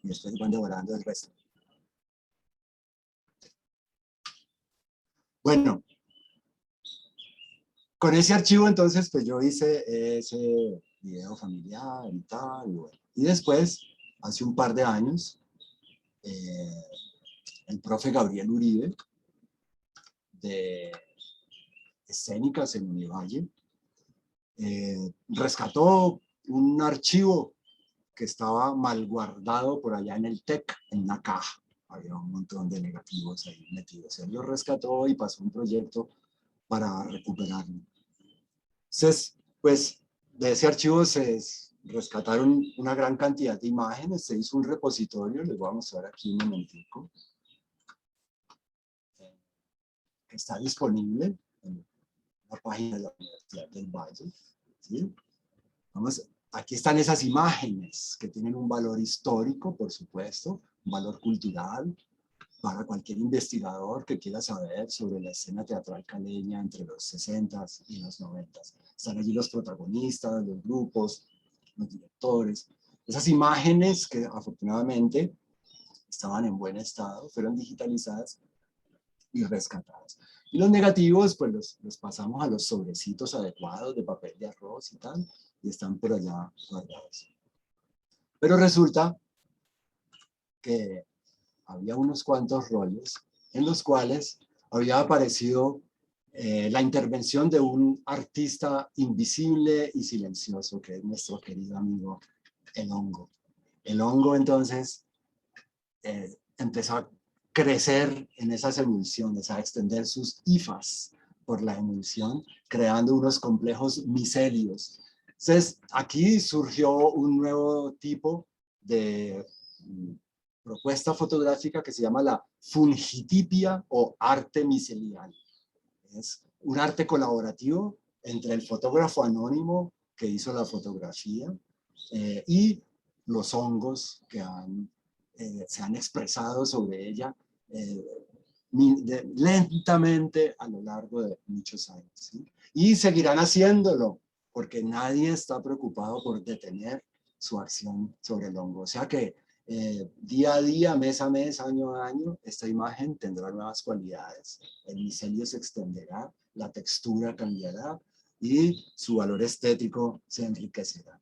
Y después van devorando el resto. Bueno, con ese archivo entonces pues yo hice ese video familiar y tal. Y, bueno. Y después, hace un par de años, el profe Gabriel Uribe de Escénicas en Univalle rescató un archivo que estaba mal guardado por allá en el TEC, en una caja. Había un montón de negativos ahí metidos. Él lo rescató y pasó un proyecto para recuperarlo. Entonces, pues, de ese archivo se rescataron una gran cantidad de imágenes, se hizo un repositorio, les voy a mostrar aquí un momentico. Está disponible en la página de la Universidad del Valle. ¿Sí? Aquí están esas imágenes que tienen un valor histórico, por supuesto, un valor cultural, para cualquier investigador que quiera saber sobre la escena teatral caleña entre los 60s y los 90s. Están allí los protagonistas, los grupos, los directores. Esas imágenes que afortunadamente estaban en buen estado, fueron digitalizadas y rescatadas. Y los negativos, pues los pasamos a los sobrecitos adecuados de papel de arroz y tal, y están por allá guardados. Pero resulta que había unos cuantos rollos en los cuales había aparecido la intervención de un artista invisible y silencioso, que es nuestro querido amigo el hongo. El hongo entonces empezó a crecer en esas emulsiones, a extender sus hifas por la emulsión, creando unos complejos micelios. Entonces, aquí surgió un nuevo tipo de propuesta fotográfica que se llama la fungitipia o arte micelial. Es un arte colaborativo entre el fotógrafo anónimo que hizo la fotografía y los hongos que se han expresado sobre ella lentamente a lo largo de muchos años. ¿Sí? Y seguirán haciéndolo, porque nadie está preocupado por detener su acción sobre el hongo. O sea que día a día, mes a mes, año a año, esta imagen tendrá nuevas cualidades. El micelio se extenderá, la textura cambiará y su valor estético se enriquecerá.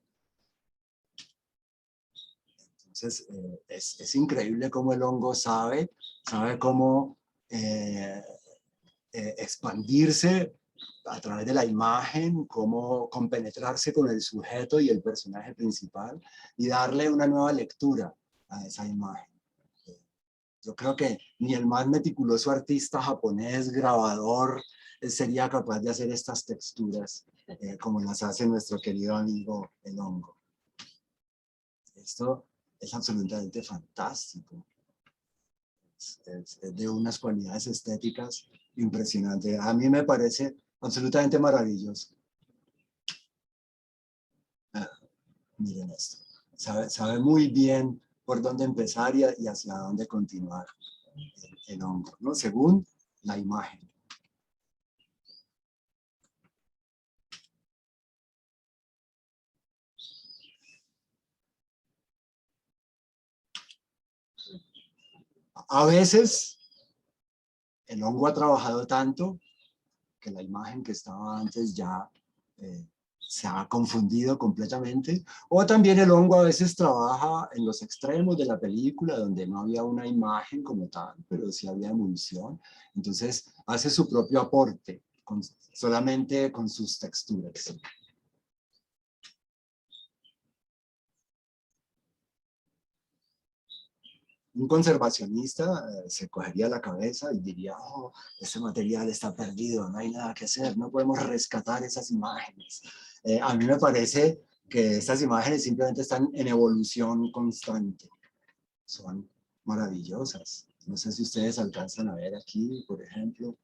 Entonces, es increíble cómo el hongo sabe cómo expandirse a través de la imagen, cómo compenetrarse con el sujeto y el personaje principal y darle una nueva lectura a esa imagen. Yo creo que ni el más meticuloso artista japonés, grabador, sería capaz de hacer estas texturas como las hace nuestro querido amigo el hongo. Esto es absolutamente fantástico. Es de unas cualidades estéticas impresionantes. A mí me parece absolutamente maravilloso. Miren esto. Sabe muy bien por dónde empezar y hacia dónde continuar el hongo, ¿no? Según la imagen. A veces el hongo ha trabajado tanto que la imagen que estaba antes ya se ha confundido completamente, o también el hongo a veces trabaja en los extremos de la película donde no había una imagen como tal, pero sí había emulsión, entonces hace su propio aporte solamente con sus texturas. Un conservacionista se cogería la cabeza y diría, oh, este material está perdido, no hay nada que hacer, no podemos rescatar esas imágenes. A mí me parece que estas imágenes simplemente están en evolución constante. Son maravillosas. No sé si ustedes alcanzan a ver aquí, por ejemplo,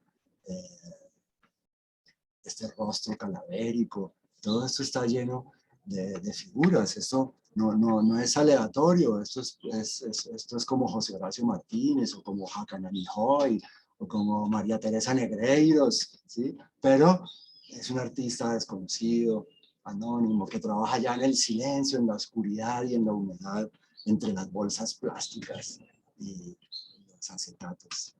este rostro calavérico. Todo esto está lleno de figuras. Esto no es aleatorio. Esto es como José Horacio Martínez, o como Hakanami Hoy, o como María Teresa Negreiros, ¿sí? Pero es un artista desconocido, anónimo, que trabaja ya en el silencio, en la oscuridad y en la humedad, entre las bolsas plásticas y los acetatos.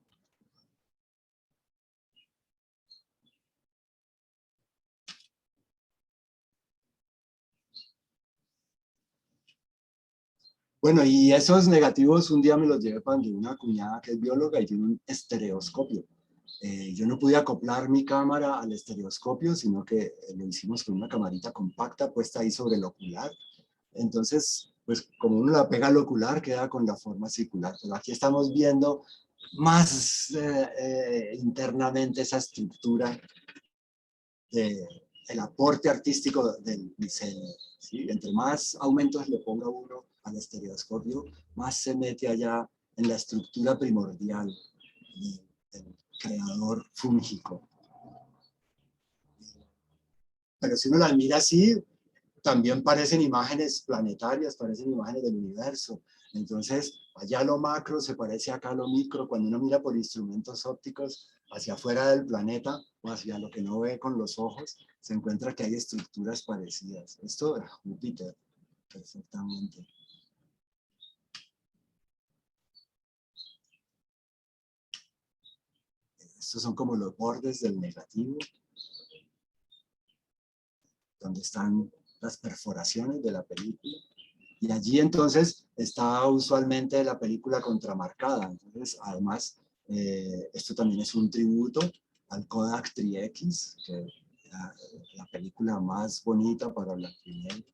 Bueno, y esos negativos un día me los llevé para una cuñada que es bióloga y tiene un estereoscopio. Yo no pude acoplar mi cámara al estereoscopio, sino que lo hicimos con una camarita compacta puesta ahí sobre el ocular. Entonces, pues como uno la pega al ocular, queda con la forma circular. Pero aquí estamos viendo más internamente esa estructura del aporte artístico del diseño, ¿sí? Entre más aumentos le ponga uno al estereoscopio, más se mete allá en la estructura primordial del creador fúngico. Pero si uno la mira así, también parecen imágenes planetarias, parecen imágenes del universo. Entonces, allá lo macro se parece acá a lo micro. Cuando uno mira por instrumentos ópticos hacia afuera del planeta o hacia lo que no ve con los ojos, se encuentra que hay estructuras parecidas. Esto es Júpiter, perfectamente. Estos son como los bordes del negativo, donde están las perforaciones de la película. Y allí entonces está usualmente la película contramarcada. Entonces, además, esto también es un tributo al Kodak Tri-X, que la película más bonita para blanco y negro.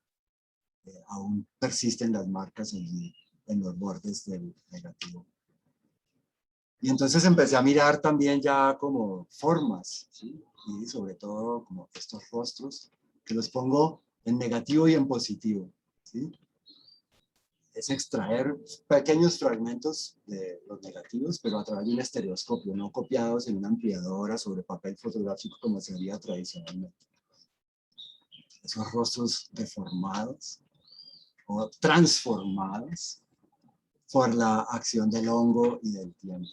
Aún persisten las marcas allí en los bordes del negativo. Y entonces empecé a mirar también ya como formas, ¿sí? Y sobre todo como estos rostros, que los pongo en negativo y en positivo, ¿sí? Es extraer pequeños fragmentos de los negativos, pero a través de un estereoscopio, no copiados en una ampliadora sobre papel fotográfico como se haría tradicionalmente. Esos rostros deformados o transformados por la acción del hongo y del tiempo.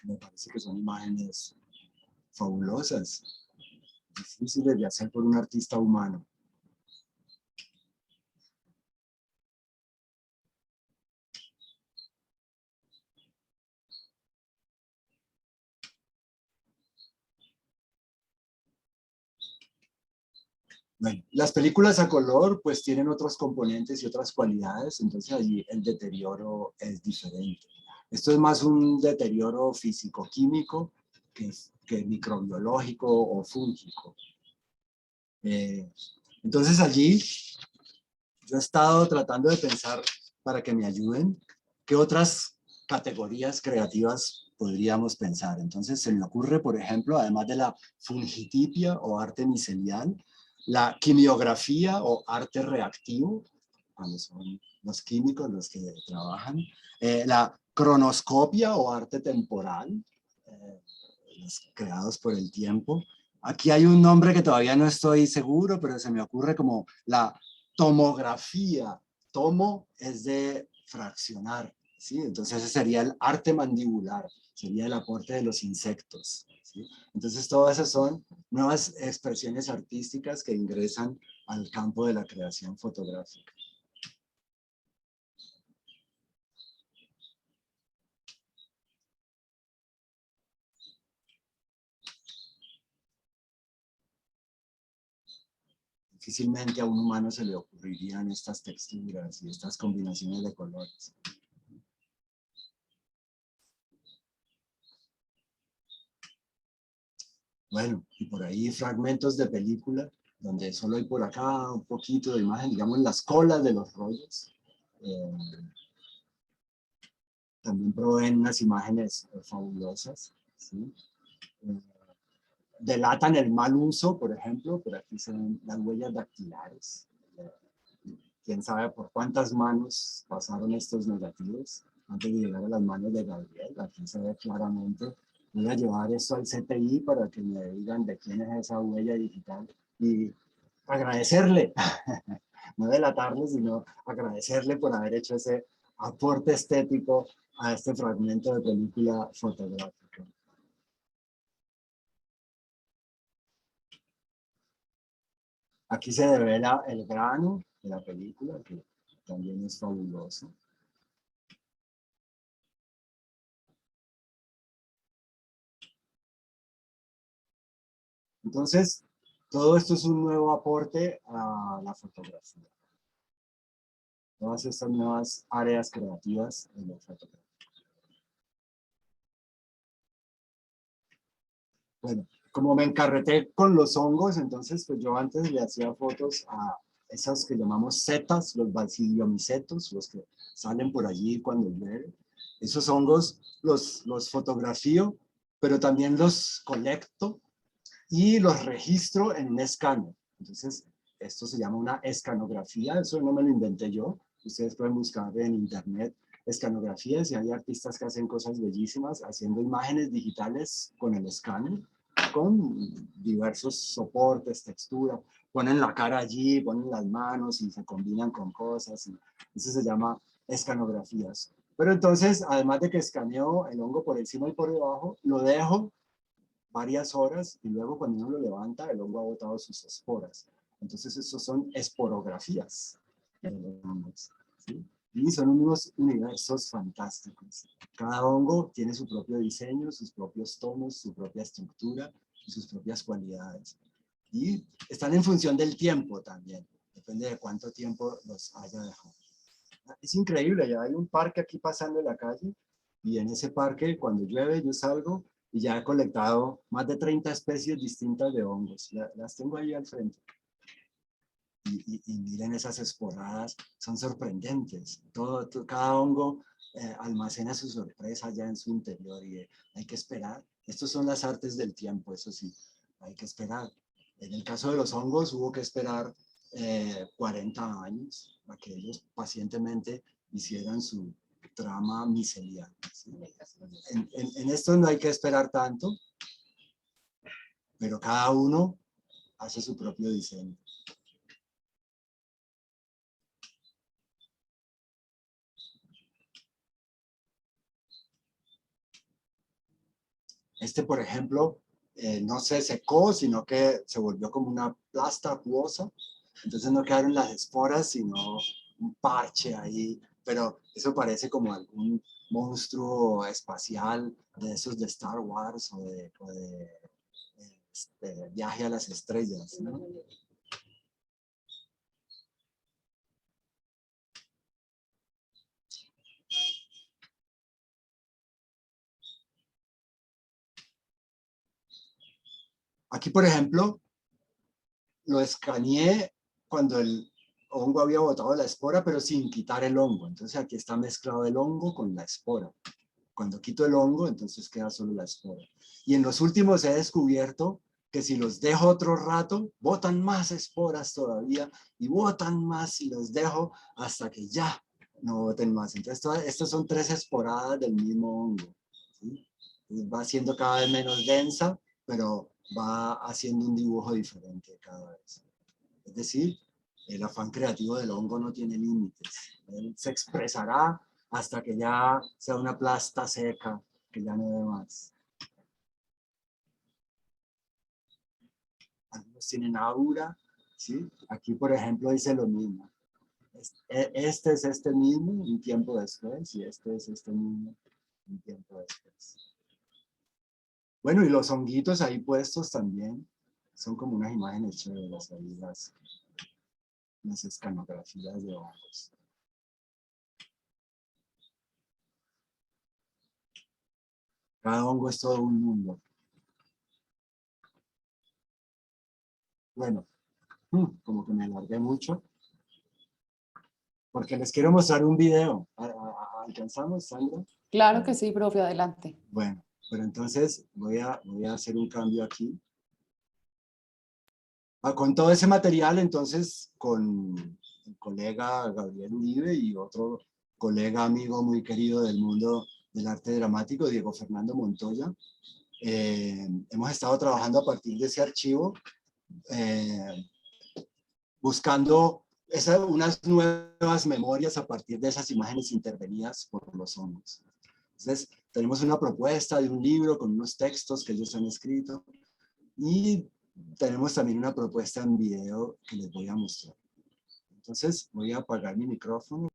Me parece que son imágenes fabulosas, difíciles de hacer por un artista humano. Bueno, las películas a color pues tienen otros componentes y otras cualidades, entonces allí el deterioro es diferente. Esto es más un deterioro físico-químico que microbiológico o fúngico. Entonces allí yo he estado tratando de pensar, para que me ayuden, qué otras categorías creativas podríamos pensar. Entonces se me ocurre, por ejemplo, además de la fungitipia o arte micelial, la quimiografía o arte reactivo, cuando son los químicos los que trabajan, la cronoscopia o arte temporal, los creados por el tiempo. Aquí hay un nombre que todavía no estoy seguro, pero se me ocurre como la tomografía. Tomo es de fraccionar, ¿sí? Entonces ese sería el arte mandibular, sería el aporte de los insectos, ¿sí? Entonces todas esas son nuevas expresiones artísticas que ingresan al campo de la creación fotográfica. Difícilmente a un humano se le ocurrirían estas texturas y estas combinaciones de colores. Bueno, y por ahí fragmentos de película, donde solo hay por acá un poquito de imagen, digamos las colas de los rollos. También proveen unas imágenes fabulosas, ¿sí? Eh, delatan el mal uso, por ejemplo, por aquí se ven las huellas dactilares. Quién sabe por cuántas manos pasaron estos negativos antes de llegar a las manos de Gabriel. Aquí se ve claramente. Voy a llevar esto al CTI para que me digan de quién es esa huella digital y agradecerle, no delatarle, sino agradecerle por haber hecho ese aporte estético a este fragmento de película fotográfica. Aquí se devela el grano de la película, que también es fabuloso. Entonces, todo esto es un nuevo aporte a la fotografía. Todas estas nuevas áreas creativas de la fotografía. Bueno, como me encarreté con los hongos, entonces pues yo antes le hacía fotos a esas que llamamos setas, los basidiomicetos, los que salen por allí cuando llueve. Esos hongos los fotografío, pero también los colecto y los registro en un escáner. Entonces, esto se llama una escanografía, eso no me lo inventé yo. Ustedes pueden buscar en internet escanografías y hay artistas que hacen cosas bellísimas haciendo imágenes digitales con el escáner, con diversos soportes, textura, ponen la cara allí, ponen las manos y se combinan con cosas. Y eso se llama escanografías. Pero entonces, además de que escaneo el hongo por encima y por debajo, lo dejo varias horas y luego cuando uno lo levanta, el hongo ha botado sus esporas. Entonces, esos son esporografías. ¿Sí? Y son unos universos fantásticos. Cada hongo tiene su propio diseño, sus propios tonos, su propia estructura y sus propias cualidades. Y están en función del tiempo también. Depende de cuánto tiempo los haya dejado. Es increíble, ya hay un parque aquí pasando en la calle y en ese parque cuando llueve yo salgo y ya he colectado más de 30 especies distintas de hongos. Las tengo ahí al frente. Y miren esas esporadas, son sorprendentes. Cada hongo almacena su sorpresa ya en su interior y hay que esperar. Estas son las artes del tiempo, eso sí, hay que esperar. En el caso de los hongos hubo que esperar 40 años a que ellos pacientemente hicieran su trama micelial. ¿Sí? En esto no hay que esperar tanto, pero cada uno hace su propio diseño. Este, por ejemplo, no se secó, sino que se volvió como una plasta acuosa. Entonces no quedaron las esporas, sino un parche ahí. Pero eso parece como algún monstruo espacial de esos de Star Wars o de Viaje a las Estrellas, ¿no? Aquí, por ejemplo, lo escaneé cuando el hongo había botado la espora, pero sin quitar el hongo. Entonces aquí está mezclado el hongo con la espora. Cuando quito el hongo, entonces queda solo la espora. Y en los últimos he descubierto que si los dejo otro rato, botan más esporas todavía y botan más y los dejo hasta que ya no boten más. Entonces, estas son 3 esporadas del mismo hongo, ¿sí? Va siendo cada vez menos densa, pero va haciendo un dibujo diferente cada vez. Es decir, el afán creativo del hongo no tiene límites. Él se expresará hasta que ya sea una plasta seca, que ya no dé más. Algunos tienen aura, ¿sí? Aquí, por ejemplo, dice lo mismo. Este es este mismo un tiempo después y este es este mismo un tiempo después. Bueno, y los honguitos ahí puestos también son como unas imágenes chéveres ahí, las escanografías de hongos. Cada hongo es todo un mundo. Bueno, como que me alargué mucho, porque les quiero mostrar un video. ¿Alcanzamos, Sandra?
Claro que sí, profe, adelante.
Bueno, pero entonces voy a hacer un cambio aquí. Con todo ese material, entonces, con el colega Gabriel Uribe y otro colega amigo muy querido del mundo del arte dramático, Diego Fernando Montoya, hemos estado trabajando a partir de ese archivo, buscando unas nuevas memorias a partir de esas imágenes intervenidas por los hongos. Entonces, tenemos una propuesta de un libro con unos textos que ellos han escrito y tenemos también una propuesta en video que les voy a mostrar. Entonces, voy a apagar mi micrófono.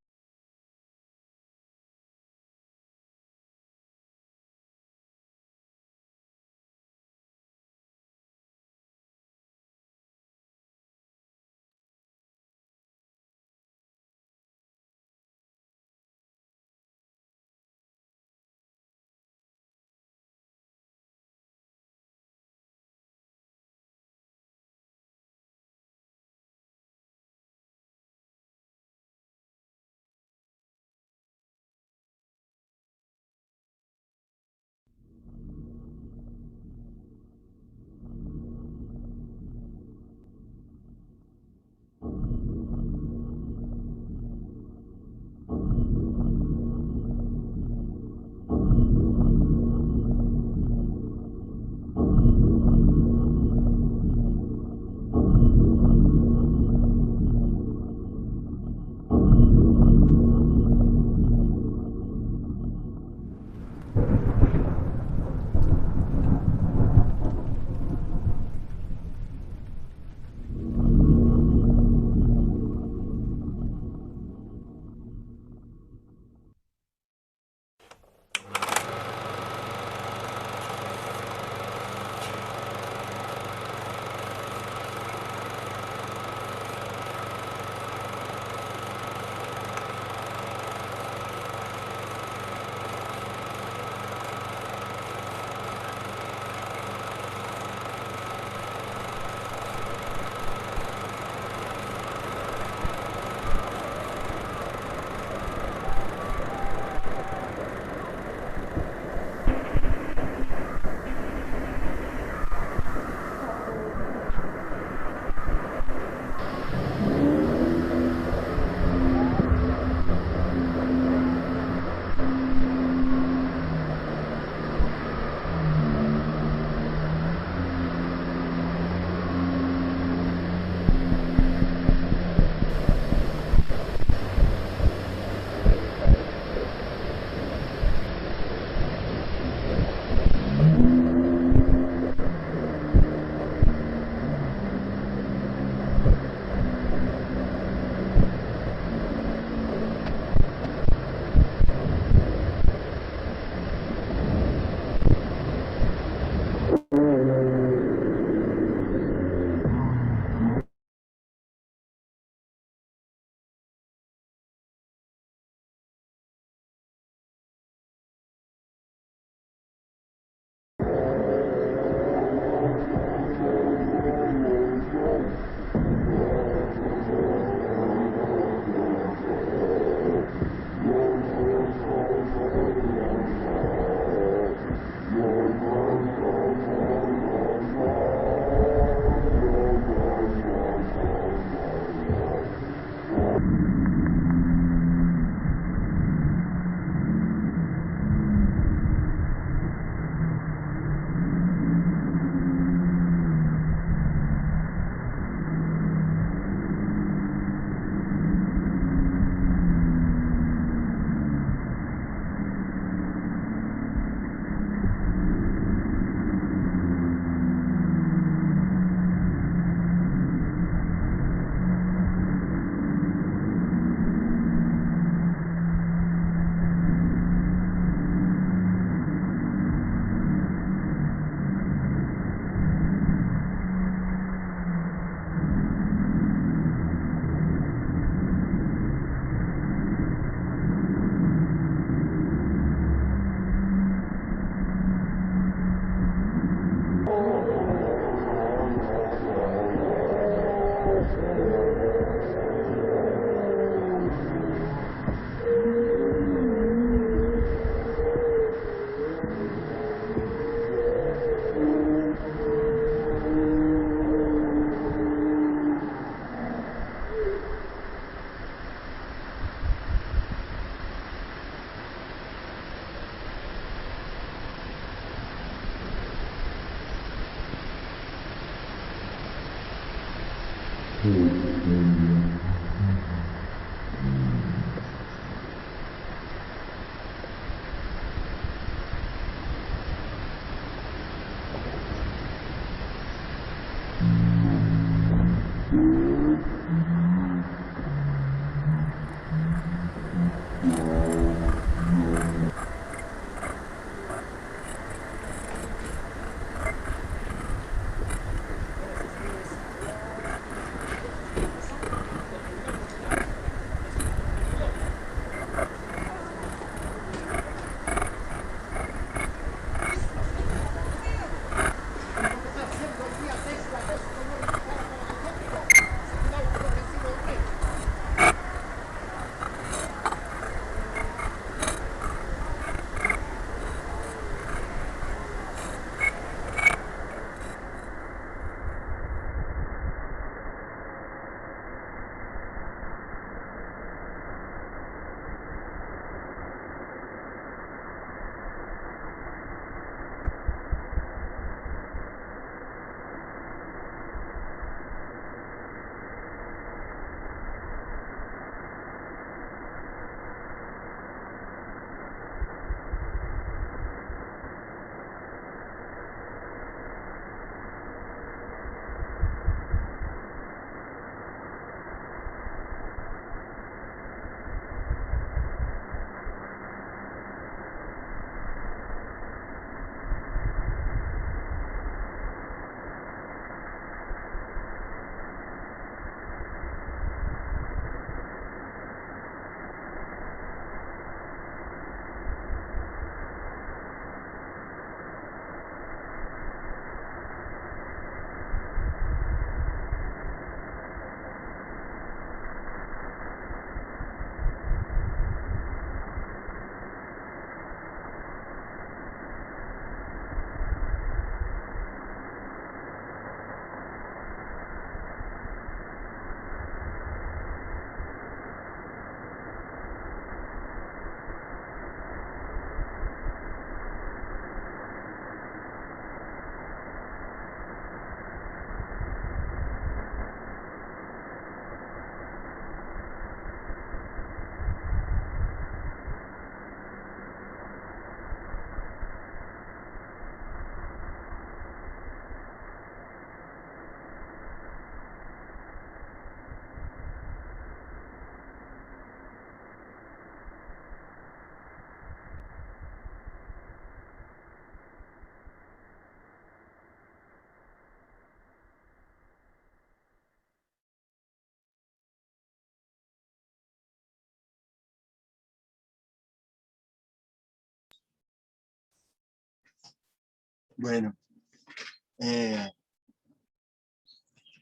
Bueno,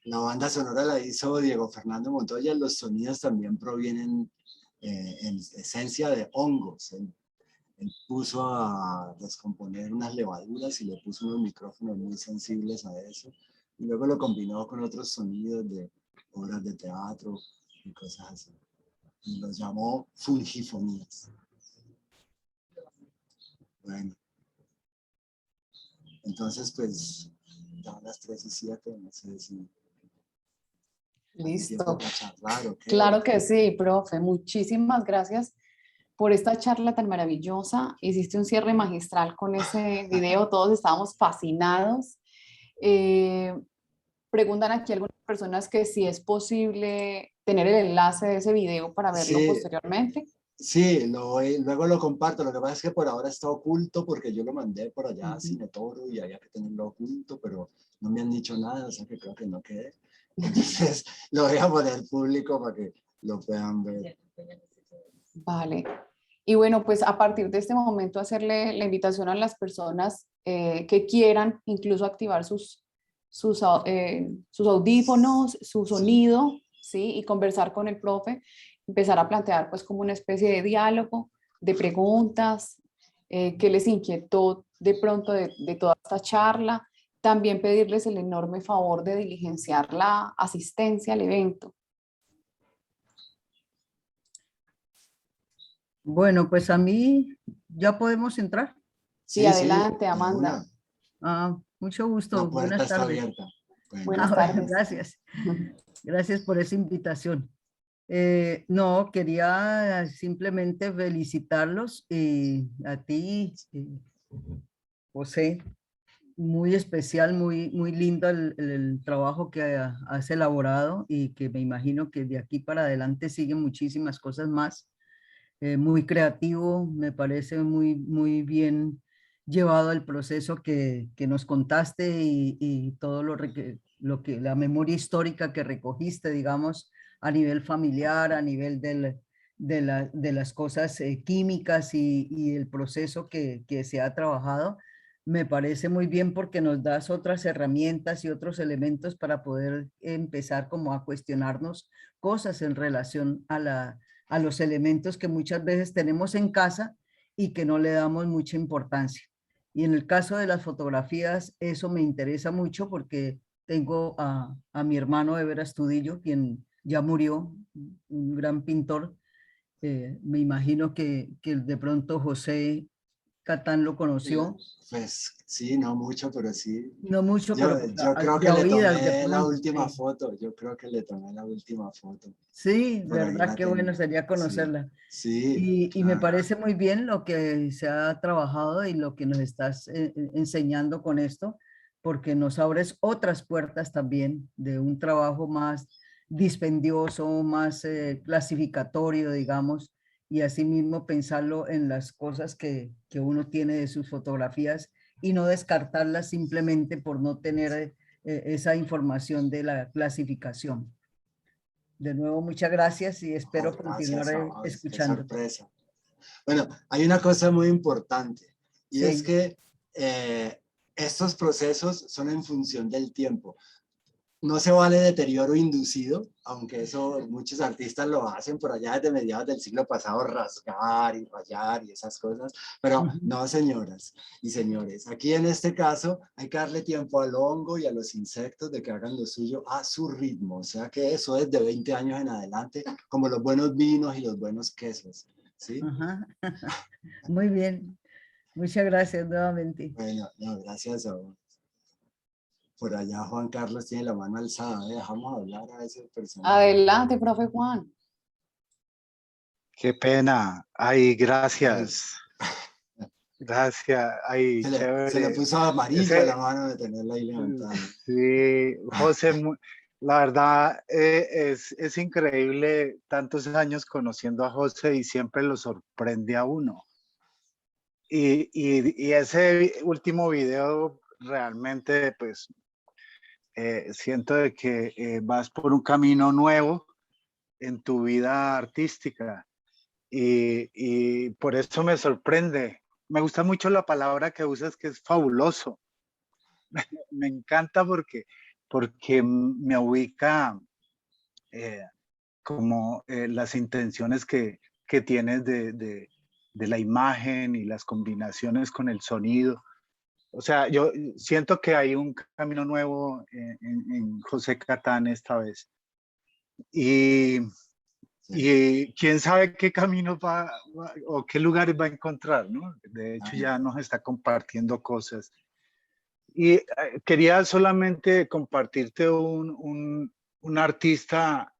la banda sonora la hizo Diego Fernando Montoya. Los sonidos también provienen en esencia de hongos. Él puso a descomponer unas levaduras y le puso unos micrófonos muy sensibles a eso. Y luego lo combinó con otros sonidos de obras de teatro y cosas así. Y los llamó fungifonías. Bueno. Entonces, pues, ya a las 3:07, no sé si...
Listo.
Charlar, ¿o qué?
Claro que sí, profe. Muchísimas gracias por esta charla tan maravillosa. Hiciste un cierre magistral con ese video. Todos estábamos fascinados. Preguntan aquí algunas personas que si es posible tener el enlace de ese video para verlo
Sí,
posteriormente.
sí, luego lo comparto. Lo que pasa es que por ahora está oculto porque yo lo mandé por allá a Cinetoro y había que tenerlo oculto, pero no me han dicho nada, o sea que creo que no quede. Entonces lo voy a poner público para que lo puedan ver.
Vale. Y bueno, pues a partir de este momento hacerle la invitación a las personas que quieran incluso activar sus sus audífonos, su sonido, ¿sí? Y conversar con el profe, empezar a plantear pues como una especie de diálogo, de preguntas, qué les inquietó de pronto de toda esta charla. También pedirles el enorme favor de diligenciar la asistencia al evento.
Bueno, pues a mí ya podemos entrar.
Sí,
Sí,
adelante,
de
Amanda.
una.
Mucho gusto.
La puerta
Buenas
está
tardes.
abierta. Bueno,
Buenas
Bueno,
tardes.
gracias. Gracias por esa invitación. No, quería simplemente felicitarlos y a ti, José, muy especial, muy lindo el trabajo que has elaborado y que me imagino que de aquí para adelante siguen muchísimas cosas más. Muy creativo, me parece muy bien llevado el proceso que nos contaste y todo lo que la memoria histórica que recogiste, digamos, a nivel familiar, a nivel de las cosas químicas y el proceso que se ha trabajado. Me parece muy bien porque nos das otras herramientas y otros elementos para poder empezar como a cuestionarnos cosas en relación a los elementos que muchas veces tenemos en casa y que no le damos mucha importancia. Y en el caso de las fotografías, eso me interesa mucho porque tengo a mi hermano Ever Astudillo, quien ya murió, un gran pintor. Me imagino que de pronto José Catán lo conoció.
pues sí, no mucho, pero sí.
No mucho, pero pues,
Yo creo que
de
le
oídas de
tomé la
pronto.
última
Sí,
foto. Yo creo que le tomé la última foto.
sí,
Por ahí
verdad,
la
qué bueno
tengo.
sería
Sí,
conocerla.
sí,
Y me
claro.
parece muy bien lo que se ha trabajado y lo que nos estás enseñando con esto, porque nos abres otras puertas también de un trabajo más dispendioso, más clasificatorio, digamos, y asimismo pensarlo en las cosas que uno tiene de sus fotografías y no descartarlas simplemente por no tener esa información de la clasificación. De nuevo, muchas gracias y
No,
espero continuar
gracias a vos, qué
escuchándote.
sorpresa. Bueno, hay una cosa muy importante y es
Sí.
que estos procesos son en función del tiempo. No se vale deterioro inducido, aunque eso muchos artistas lo hacen por allá desde mediados del siglo pasado, rasgar y rayar y esas cosas, pero no, señoras y señores, aquí en este caso hay que darle tiempo al hongo y a los insectos de que hagan lo suyo a su ritmo, o sea que eso es de 20 años en adelante, como los buenos vinos y los buenos quesos, ¿sí?
Ajá. Muy bien. Muchas gracias nuevamente.
Bueno, no, gracias a vos. Por allá Juan Carlos tiene la mano alzada, dejamos hablar a ese personaje.
Adelante, profe Juan.
Qué pena. Ay, gracias. Gracias. Ay,
Se le
chévere.
puso amarillo a la
Ese,
mano de tenerla ahí levantada.
sí, José, la verdad es increíble tantos años conociendo a José y siempre lo sorprende a uno. Y ese último video realmente, pues, siento de que vas por un camino nuevo en tu vida artística. Y por eso me sorprende. Me gusta mucho la palabra que usas, que es fabuloso. Me encanta porque me ubica como las intenciones que tienes de la imagen y las combinaciones con el sonido. O sea, yo siento que hay un camino nuevo en José Catán esta vez. Y quién sabe qué camino o qué lugares va a encontrar, ¿no? De hecho, ya nos está compartiendo cosas. Y quería solamente compartirte un artista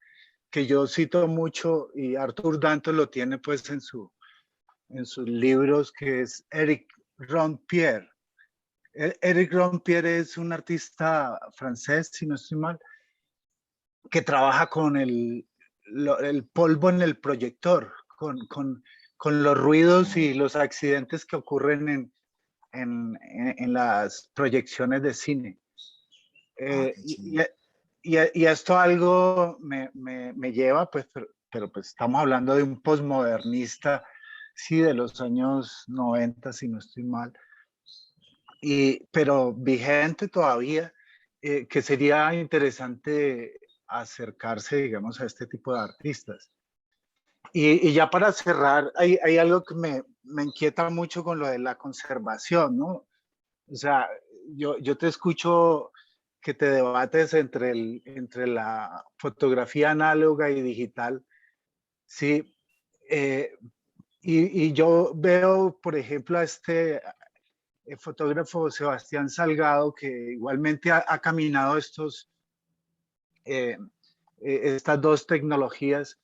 que yo cito mucho y Arthur Danto lo tiene pues en sus libros, que es Éric Rompierre. Éric Rompierre es un artista francés, si no estoy mal, que trabaja con el polvo en el proyector, con los ruidos y los accidentes que ocurren en las proyecciones de cine. Y esto algo me lleva, pues, pero pues estamos hablando de un posmodernista, sí, de los años 90, si no estoy mal, pero vigente todavía, que sería interesante acercarse, digamos, a este tipo de artistas. Y ya para cerrar, hay algo que me inquieta mucho con lo de la conservación, ¿no? O sea, yo te escucho que te debates entre la fotografía análoga y digital, ¿sí? Y yo veo, por ejemplo, a este fotógrafo Sebastián Salgado, que igualmente ha caminado estas dos tecnologías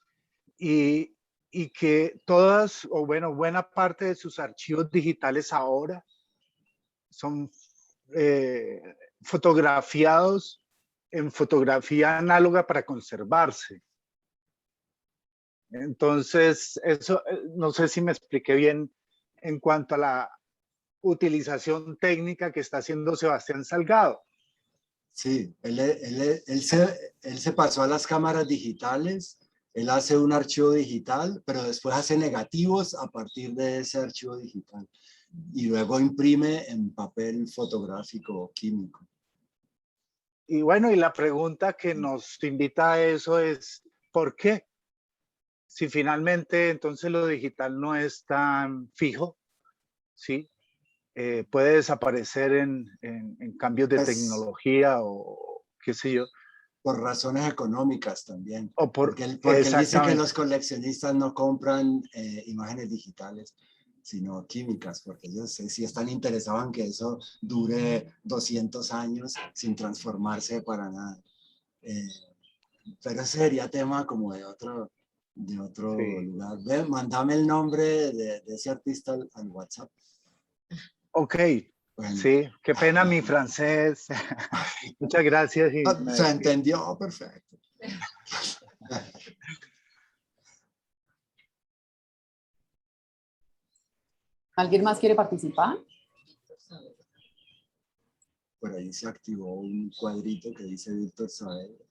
y, y que todas, o bueno, buena parte de sus archivos digitales ahora son fotografiados en fotografía análoga para conservarse. Entonces, eso, no sé si me expliqué bien en cuanto a la utilización técnica que está haciendo Sebastián Salgado.
Sí, él se pasó a las cámaras digitales, él hace un archivo digital, pero después hace negativos a partir de ese archivo digital y luego imprime en papel fotográfico o químico.
Y bueno, y la pregunta que nos invita a eso es, ¿por qué? Si finalmente entonces lo digital no es tan fijo, ¿sí? Puede desaparecer en cambios de
Pues,
tecnología o qué sé yo.
por razones económicas también.
O
porque él dice que los coleccionistas no compran imágenes digitales, sino químicas, porque ellos sí están interesados en que eso dure 200 años sin transformarse para nada. Pero ese sería tema como de otro
Sí.
lugar. Ve, mándame el nombre de ese artista al WhatsApp.
Ok,
Bueno.
sí, qué pena mi francés. Muchas gracias. Y
Se entendió, perfecto.
¿Alguien más quiere participar?
Por ahí se activó un cuadrito que dice Víctor Saavedra.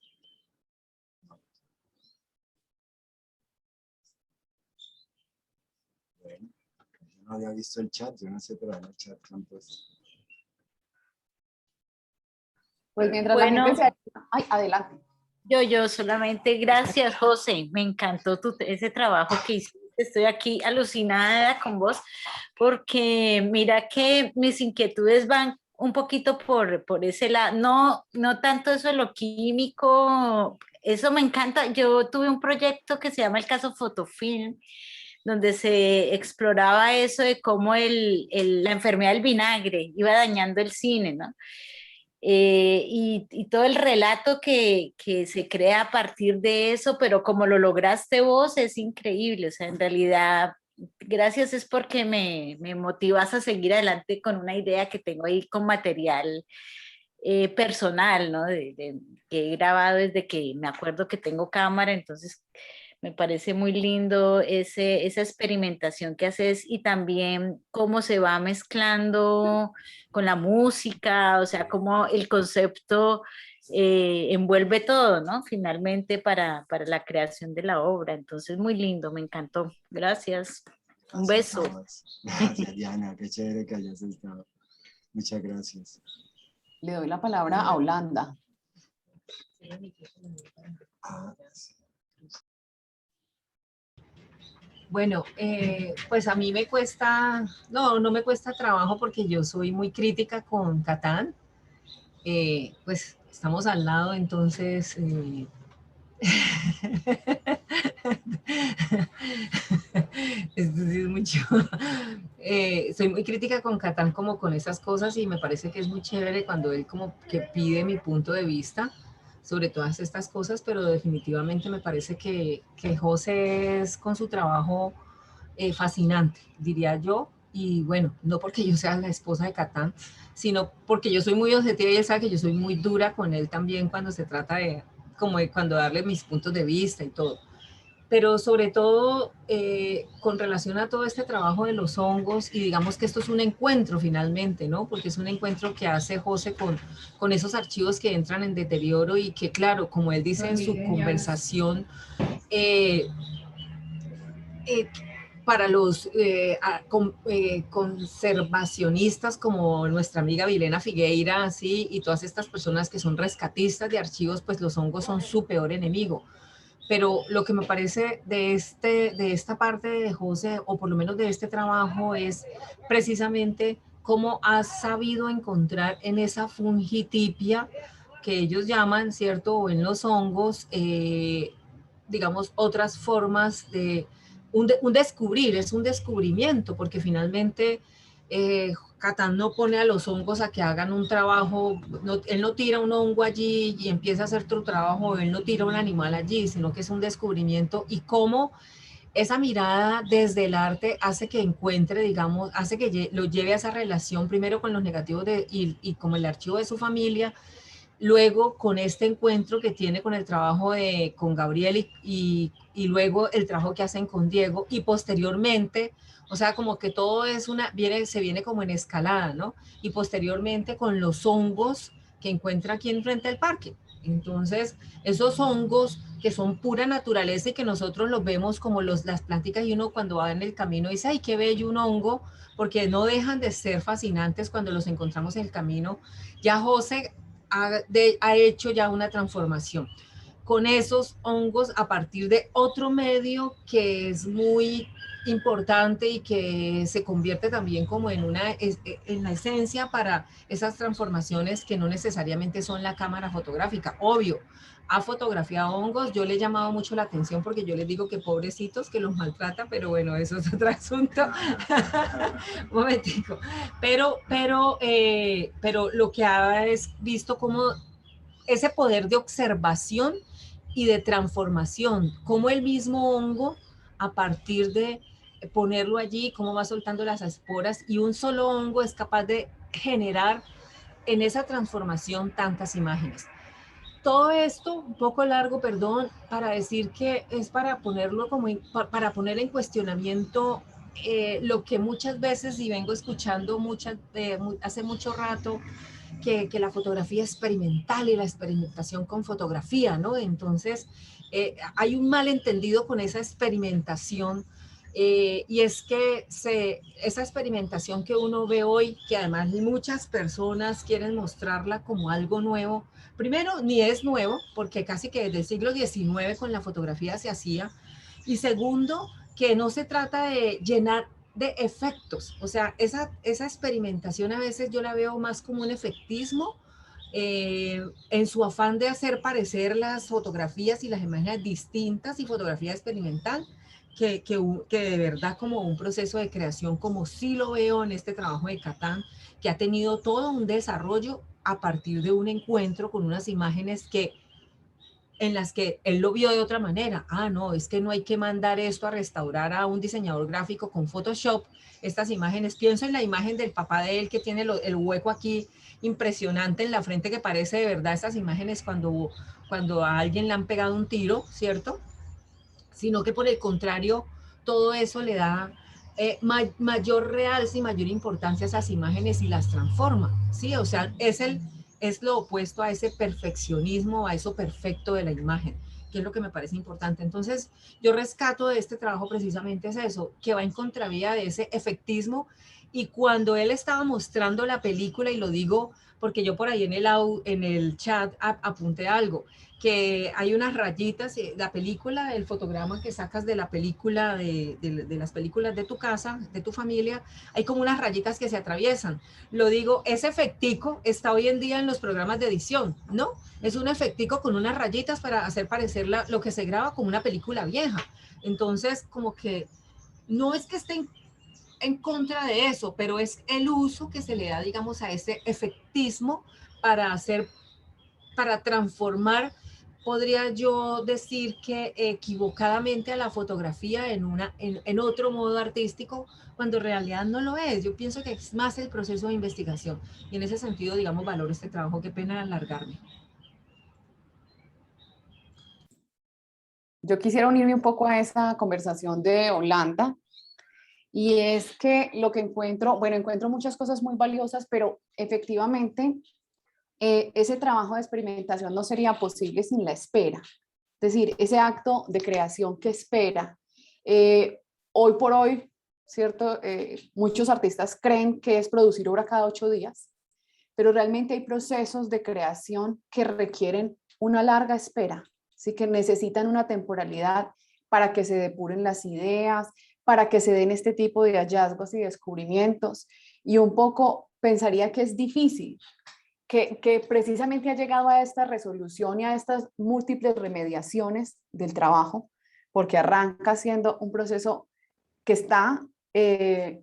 Bueno, yo no había visto el chat, yo no sé, pero en el chat han puesto.
Pues mientras
Bueno.
la gente se... Ay, adelante.
Yo solamente, gracias José, me encantó ese trabajo que hiciste, estoy aquí alucinada con vos, porque mira que mis inquietudes van un poquito por ese lado, no tanto eso de lo químico, eso me encanta. Yo tuve un proyecto que se llama el caso Fotofilm, donde se exploraba eso de cómo la enfermedad del vinagre iba dañando el cine, ¿no? Y todo el relato que se crea a partir de eso, pero como lo lograste vos, es increíble. O sea, en realidad, gracias es porque me motivas a seguir adelante con una idea que tengo ahí con material personal, ¿no? Que he grabado desde que me acuerdo que tengo cámara, entonces me parece muy lindo esa experimentación que haces y también cómo se va mezclando con la música, o sea, cómo el concepto envuelve todo, ¿no? Finalmente para la creación de la obra. Entonces, muy lindo, me encantó. Gracias. Un beso.
Gracias, Diana, qué chévere que hayas estado. Muchas gracias.
Le doy la palabra a Holanda.
Bueno, pues a mí me cuesta, no me cuesta trabajo porque yo soy muy crítica con Catán. Pues estamos al lado, entonces... Esto sí es mucho. Soy muy crítica con Catán como con esas cosas y me parece que es muy chévere cuando él como que pide mi punto de vista sobre todas estas cosas, pero definitivamente me parece que José es con su trabajo fascinante, diría yo, y bueno, no porque yo sea la esposa de Catán, sino porque yo soy muy objetiva y él sabe que yo soy muy dura con él también cuando se trata de, como de cuando darle mis puntos de vista y todo. Pero sobre todo con relación a todo este trabajo de los hongos, y digamos que esto es un encuentro finalmente, ¿no? Porque es un encuentro que hace José con esos archivos que entran en deterioro y que, claro, como él dice en su conversación, para los conservacionistas como nuestra amiga Vilena Figueira, ¿sí? Y todas estas personas que son rescatistas de archivos, pues los hongos son su peor enemigo. Pero lo que me parece de esta parte de José, o por lo menos de este trabajo, es precisamente cómo has sabido encontrar en esa fungitipia que ellos llaman, ¿cierto? O en los hongos, digamos, otras formas de un descubrir, es un descubrimiento, porque finalmente Catán no pone a los hongos a que hagan un trabajo, no, él no tira un hongo allí y empieza a hacer tu trabajo, él no tira un animal allí, sino que es un descubrimiento y cómo esa mirada desde el arte hace que encuentre, digamos, hace que lo lleve a esa relación primero con los negativos y como el archivo de su familia, luego con este encuentro que tiene con el trabajo con Gabriel y luego el trabajo que hacen con Diego y posteriormente, o sea, como que todo es se viene como en escalada, ¿no? Y posteriormente con los hongos que encuentra aquí enfrente del parque. Entonces, esos hongos que son pura naturaleza y que nosotros los vemos como las plánticas y uno cuando va en el camino dice, ay, qué bello un hongo, porque no dejan de ser fascinantes cuando los encontramos en el camino. Ya José ha hecho ya una transformación con esos hongos a partir de otro medio que es muy importante y que se convierte también como en la esencia para esas transformaciones que no necesariamente son la cámara fotográfica. Obvio, ha fotografiado hongos, yo le he llamado mucho la atención porque yo les digo que pobrecitos que los maltrata, pero bueno, eso es otro asunto. Un momentico. Pero lo que ha es visto como ese poder de observación y de transformación, como el mismo hongo, a partir de ponerlo allí, cómo va soltando las esporas, y un solo hongo es capaz de generar en esa transformación tantas imágenes. Todo esto, un poco largo, perdón, para decir que es para ponerlo para poner en cuestionamiento lo que muchas veces, y vengo escuchando hace mucho rato, que la fotografía experimental y la experimentación con fotografía, ¿no? Entonces, hay un malentendido con esa experimentación y es que esa experimentación que uno ve hoy, que además muchas personas quieren mostrarla como algo nuevo, primero, ni es nuevo, porque casi que desde el siglo XIX con la fotografía se hacía, y segundo, que no se trata de llenar de efectos, o sea, esa experimentación a veces yo la veo más como un efectismo en su afán de hacer parecer las fotografías y las imágenes distintas y fotografía experimental, que de verdad como un proceso de creación, como sí lo veo en este trabajo de Catán, que ha tenido todo un desarrollo a partir de un encuentro con unas imágenes en las que él lo vio de otra manera. Ah, no, es que no hay que mandar esto a restaurar a un diseñador gráfico con Photoshop. Estas imágenes, pienso en la imagen del papá de él que tiene el hueco aquí impresionante en la frente que parece de verdad estas imágenes cuando a alguien le han pegado un tiro, ¿cierto? Sino que por el contrario, todo eso le da mayor realce y mayor importancia a esas imágenes y las transforma, ¿sí? O sea, es lo opuesto a ese perfeccionismo, a eso perfecto de la imagen, que es lo que me parece importante. Entonces, yo rescato de este trabajo precisamente es eso, que va en contravía de ese efectismo, y cuando él estaba mostrando la película, y lo digo porque yo por ahí en el chat apunté algo, que hay unas rayitas, la película, el fotograma que sacas de la película, de las películas de tu casa, de tu familia, hay como unas rayitas que se atraviesan. Lo digo, ese efectico está hoy en día en los programas de edición, ¿no? Es un efectico con unas rayitas para hacer parecer lo que se graba como una película vieja. Entonces, como que no es que estén en contra de eso, pero es el uso que se le da, digamos, a ese efectismo para para transformar, podría yo decir que equivocadamente, a la fotografía en otro modo artístico, cuando en realidad no lo es. Yo pienso que es más el proceso de investigación, y en ese sentido, digamos, valoro este trabajo. Qué pena alargarme.
Yo quisiera unirme un poco a esa conversación de Holanda, y es que lo que encuentro, bueno, encuentro muchas cosas muy valiosas, pero efectivamente ese trabajo de experimentación no sería posible sin la espera. Es decir, ese acto de creación que espera. hoy por hoy, ¿cierto? Muchos artistas creen que es producir obra cada 8 días, pero realmente hay procesos de creación que requieren una larga espera, ¿sí? Que necesitan una temporalidad para que se depuren las ideas, para que se den este tipo de hallazgos y descubrimientos. Y un poco pensaría que es difícil, que precisamente ha llegado a esta resolución y a estas múltiples remediaciones del trabajo, porque arranca siendo un proceso que está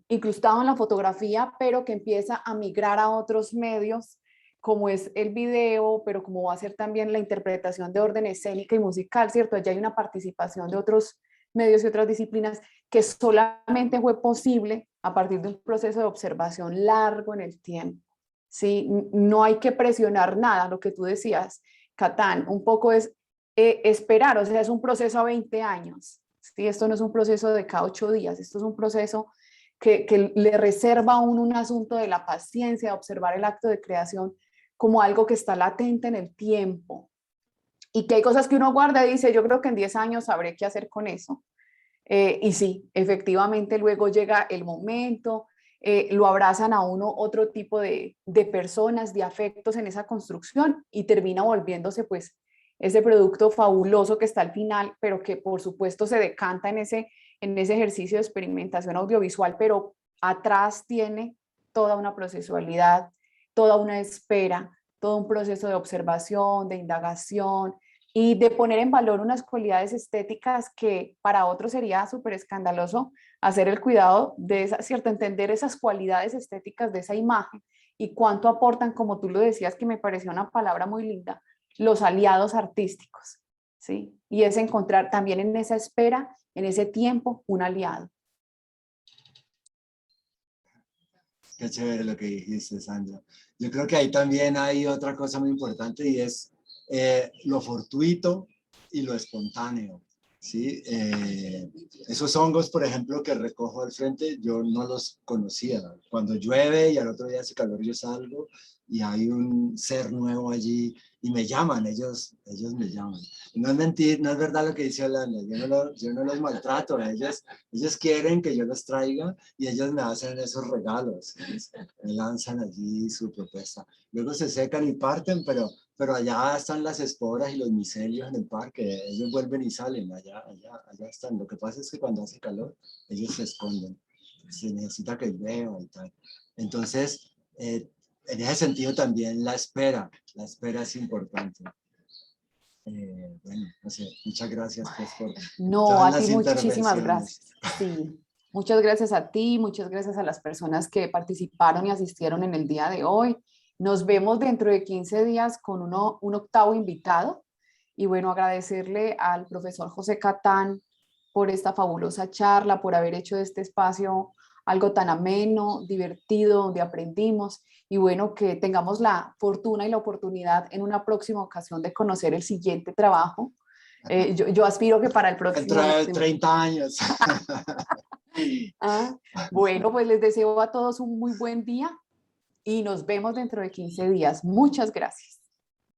incrustado en la fotografía, pero que empieza a migrar a otros medios, como es el video, pero como va a ser también la interpretación de orden escénica y musical, ¿cierto? Allá hay una participación de otros medios y otras disciplinas que solamente fue posible a partir de un proceso de observación largo en el tiempo, ¿sí? No hay que presionar nada, lo que tú decías, Catán, un poco es esperar, o sea, es un proceso a 20 años, ¿sí? Esto no es un proceso de cada 8 días, esto es un proceso que le reserva a uno un asunto de la paciencia, de observar el acto de creación como algo que está latente en el tiempo y que hay cosas que uno guarda y dice, yo creo que en 10 años sabré qué hacer con eso. Y sí, efectivamente luego llega el momento, lo abrazan a uno otro tipo de personas, de afectos en esa construcción y termina volviéndose pues ese producto fabuloso que está al final, pero que por supuesto se decanta en ese ejercicio de experimentación audiovisual, pero atrás tiene toda una procesualidad, toda una espera, todo un proceso de observación, de indagación y de poner en valor unas cualidades estéticas que para otros sería súper escandaloso hacer el cuidado de esa, ¿cierto? Entender esas cualidades estéticas de esa imagen y cuánto aportan, como tú lo decías, que me pareció una palabra muy linda, los aliados artísticos, ¿sí? Y es encontrar también en esa espera, en ese tiempo, un aliado.
Qué chévere lo que dijiste, Sandra. Yo creo que ahí también hay otra cosa muy importante y es lo fortuito y lo espontáneo, ¿sí? Esos hongos, por ejemplo, que recojo al frente, yo no los conocía. Cuando llueve y al otro día hace calor, yo salgo y hay un ser nuevo allí y me llaman, ellos me llaman. No es mentir, no es verdad lo que dice Holanda, yo no los maltrato, ellos quieren que yo los traiga y ellos me hacen esos regalos, me lanzan allí su propuesta. Luego se secan y parten, pero allá están las esporas y los micelios en el parque, ellos vuelven y salen, allá están. Lo que pasa es que cuando hace calor, ellos se esconden, se necesita que llueva y tal. Entonces, en ese sentido también la espera es importante. Bueno, no sé, muchas gracias pues por
No,
todas
a ti
las
muchísimas
intervenciones.
gracias. Sí, muchas gracias a ti, muchas gracias a las personas que participaron y asistieron en el día de hoy. Nos vemos dentro de 15 días con un octavo invitado. Y bueno, agradecerle al profesor José Catán por esta fabulosa charla, por haber hecho de este espacio algo tan ameno, divertido, donde aprendimos. Y bueno, que tengamos la fortuna y la oportunidad en una próxima ocasión de conocer el siguiente trabajo. Yo aspiro que para el próximo...
Dentro de 30 años.
Bueno, pues les deseo a todos un muy buen día y nos vemos dentro de 15 días. Muchas gracias.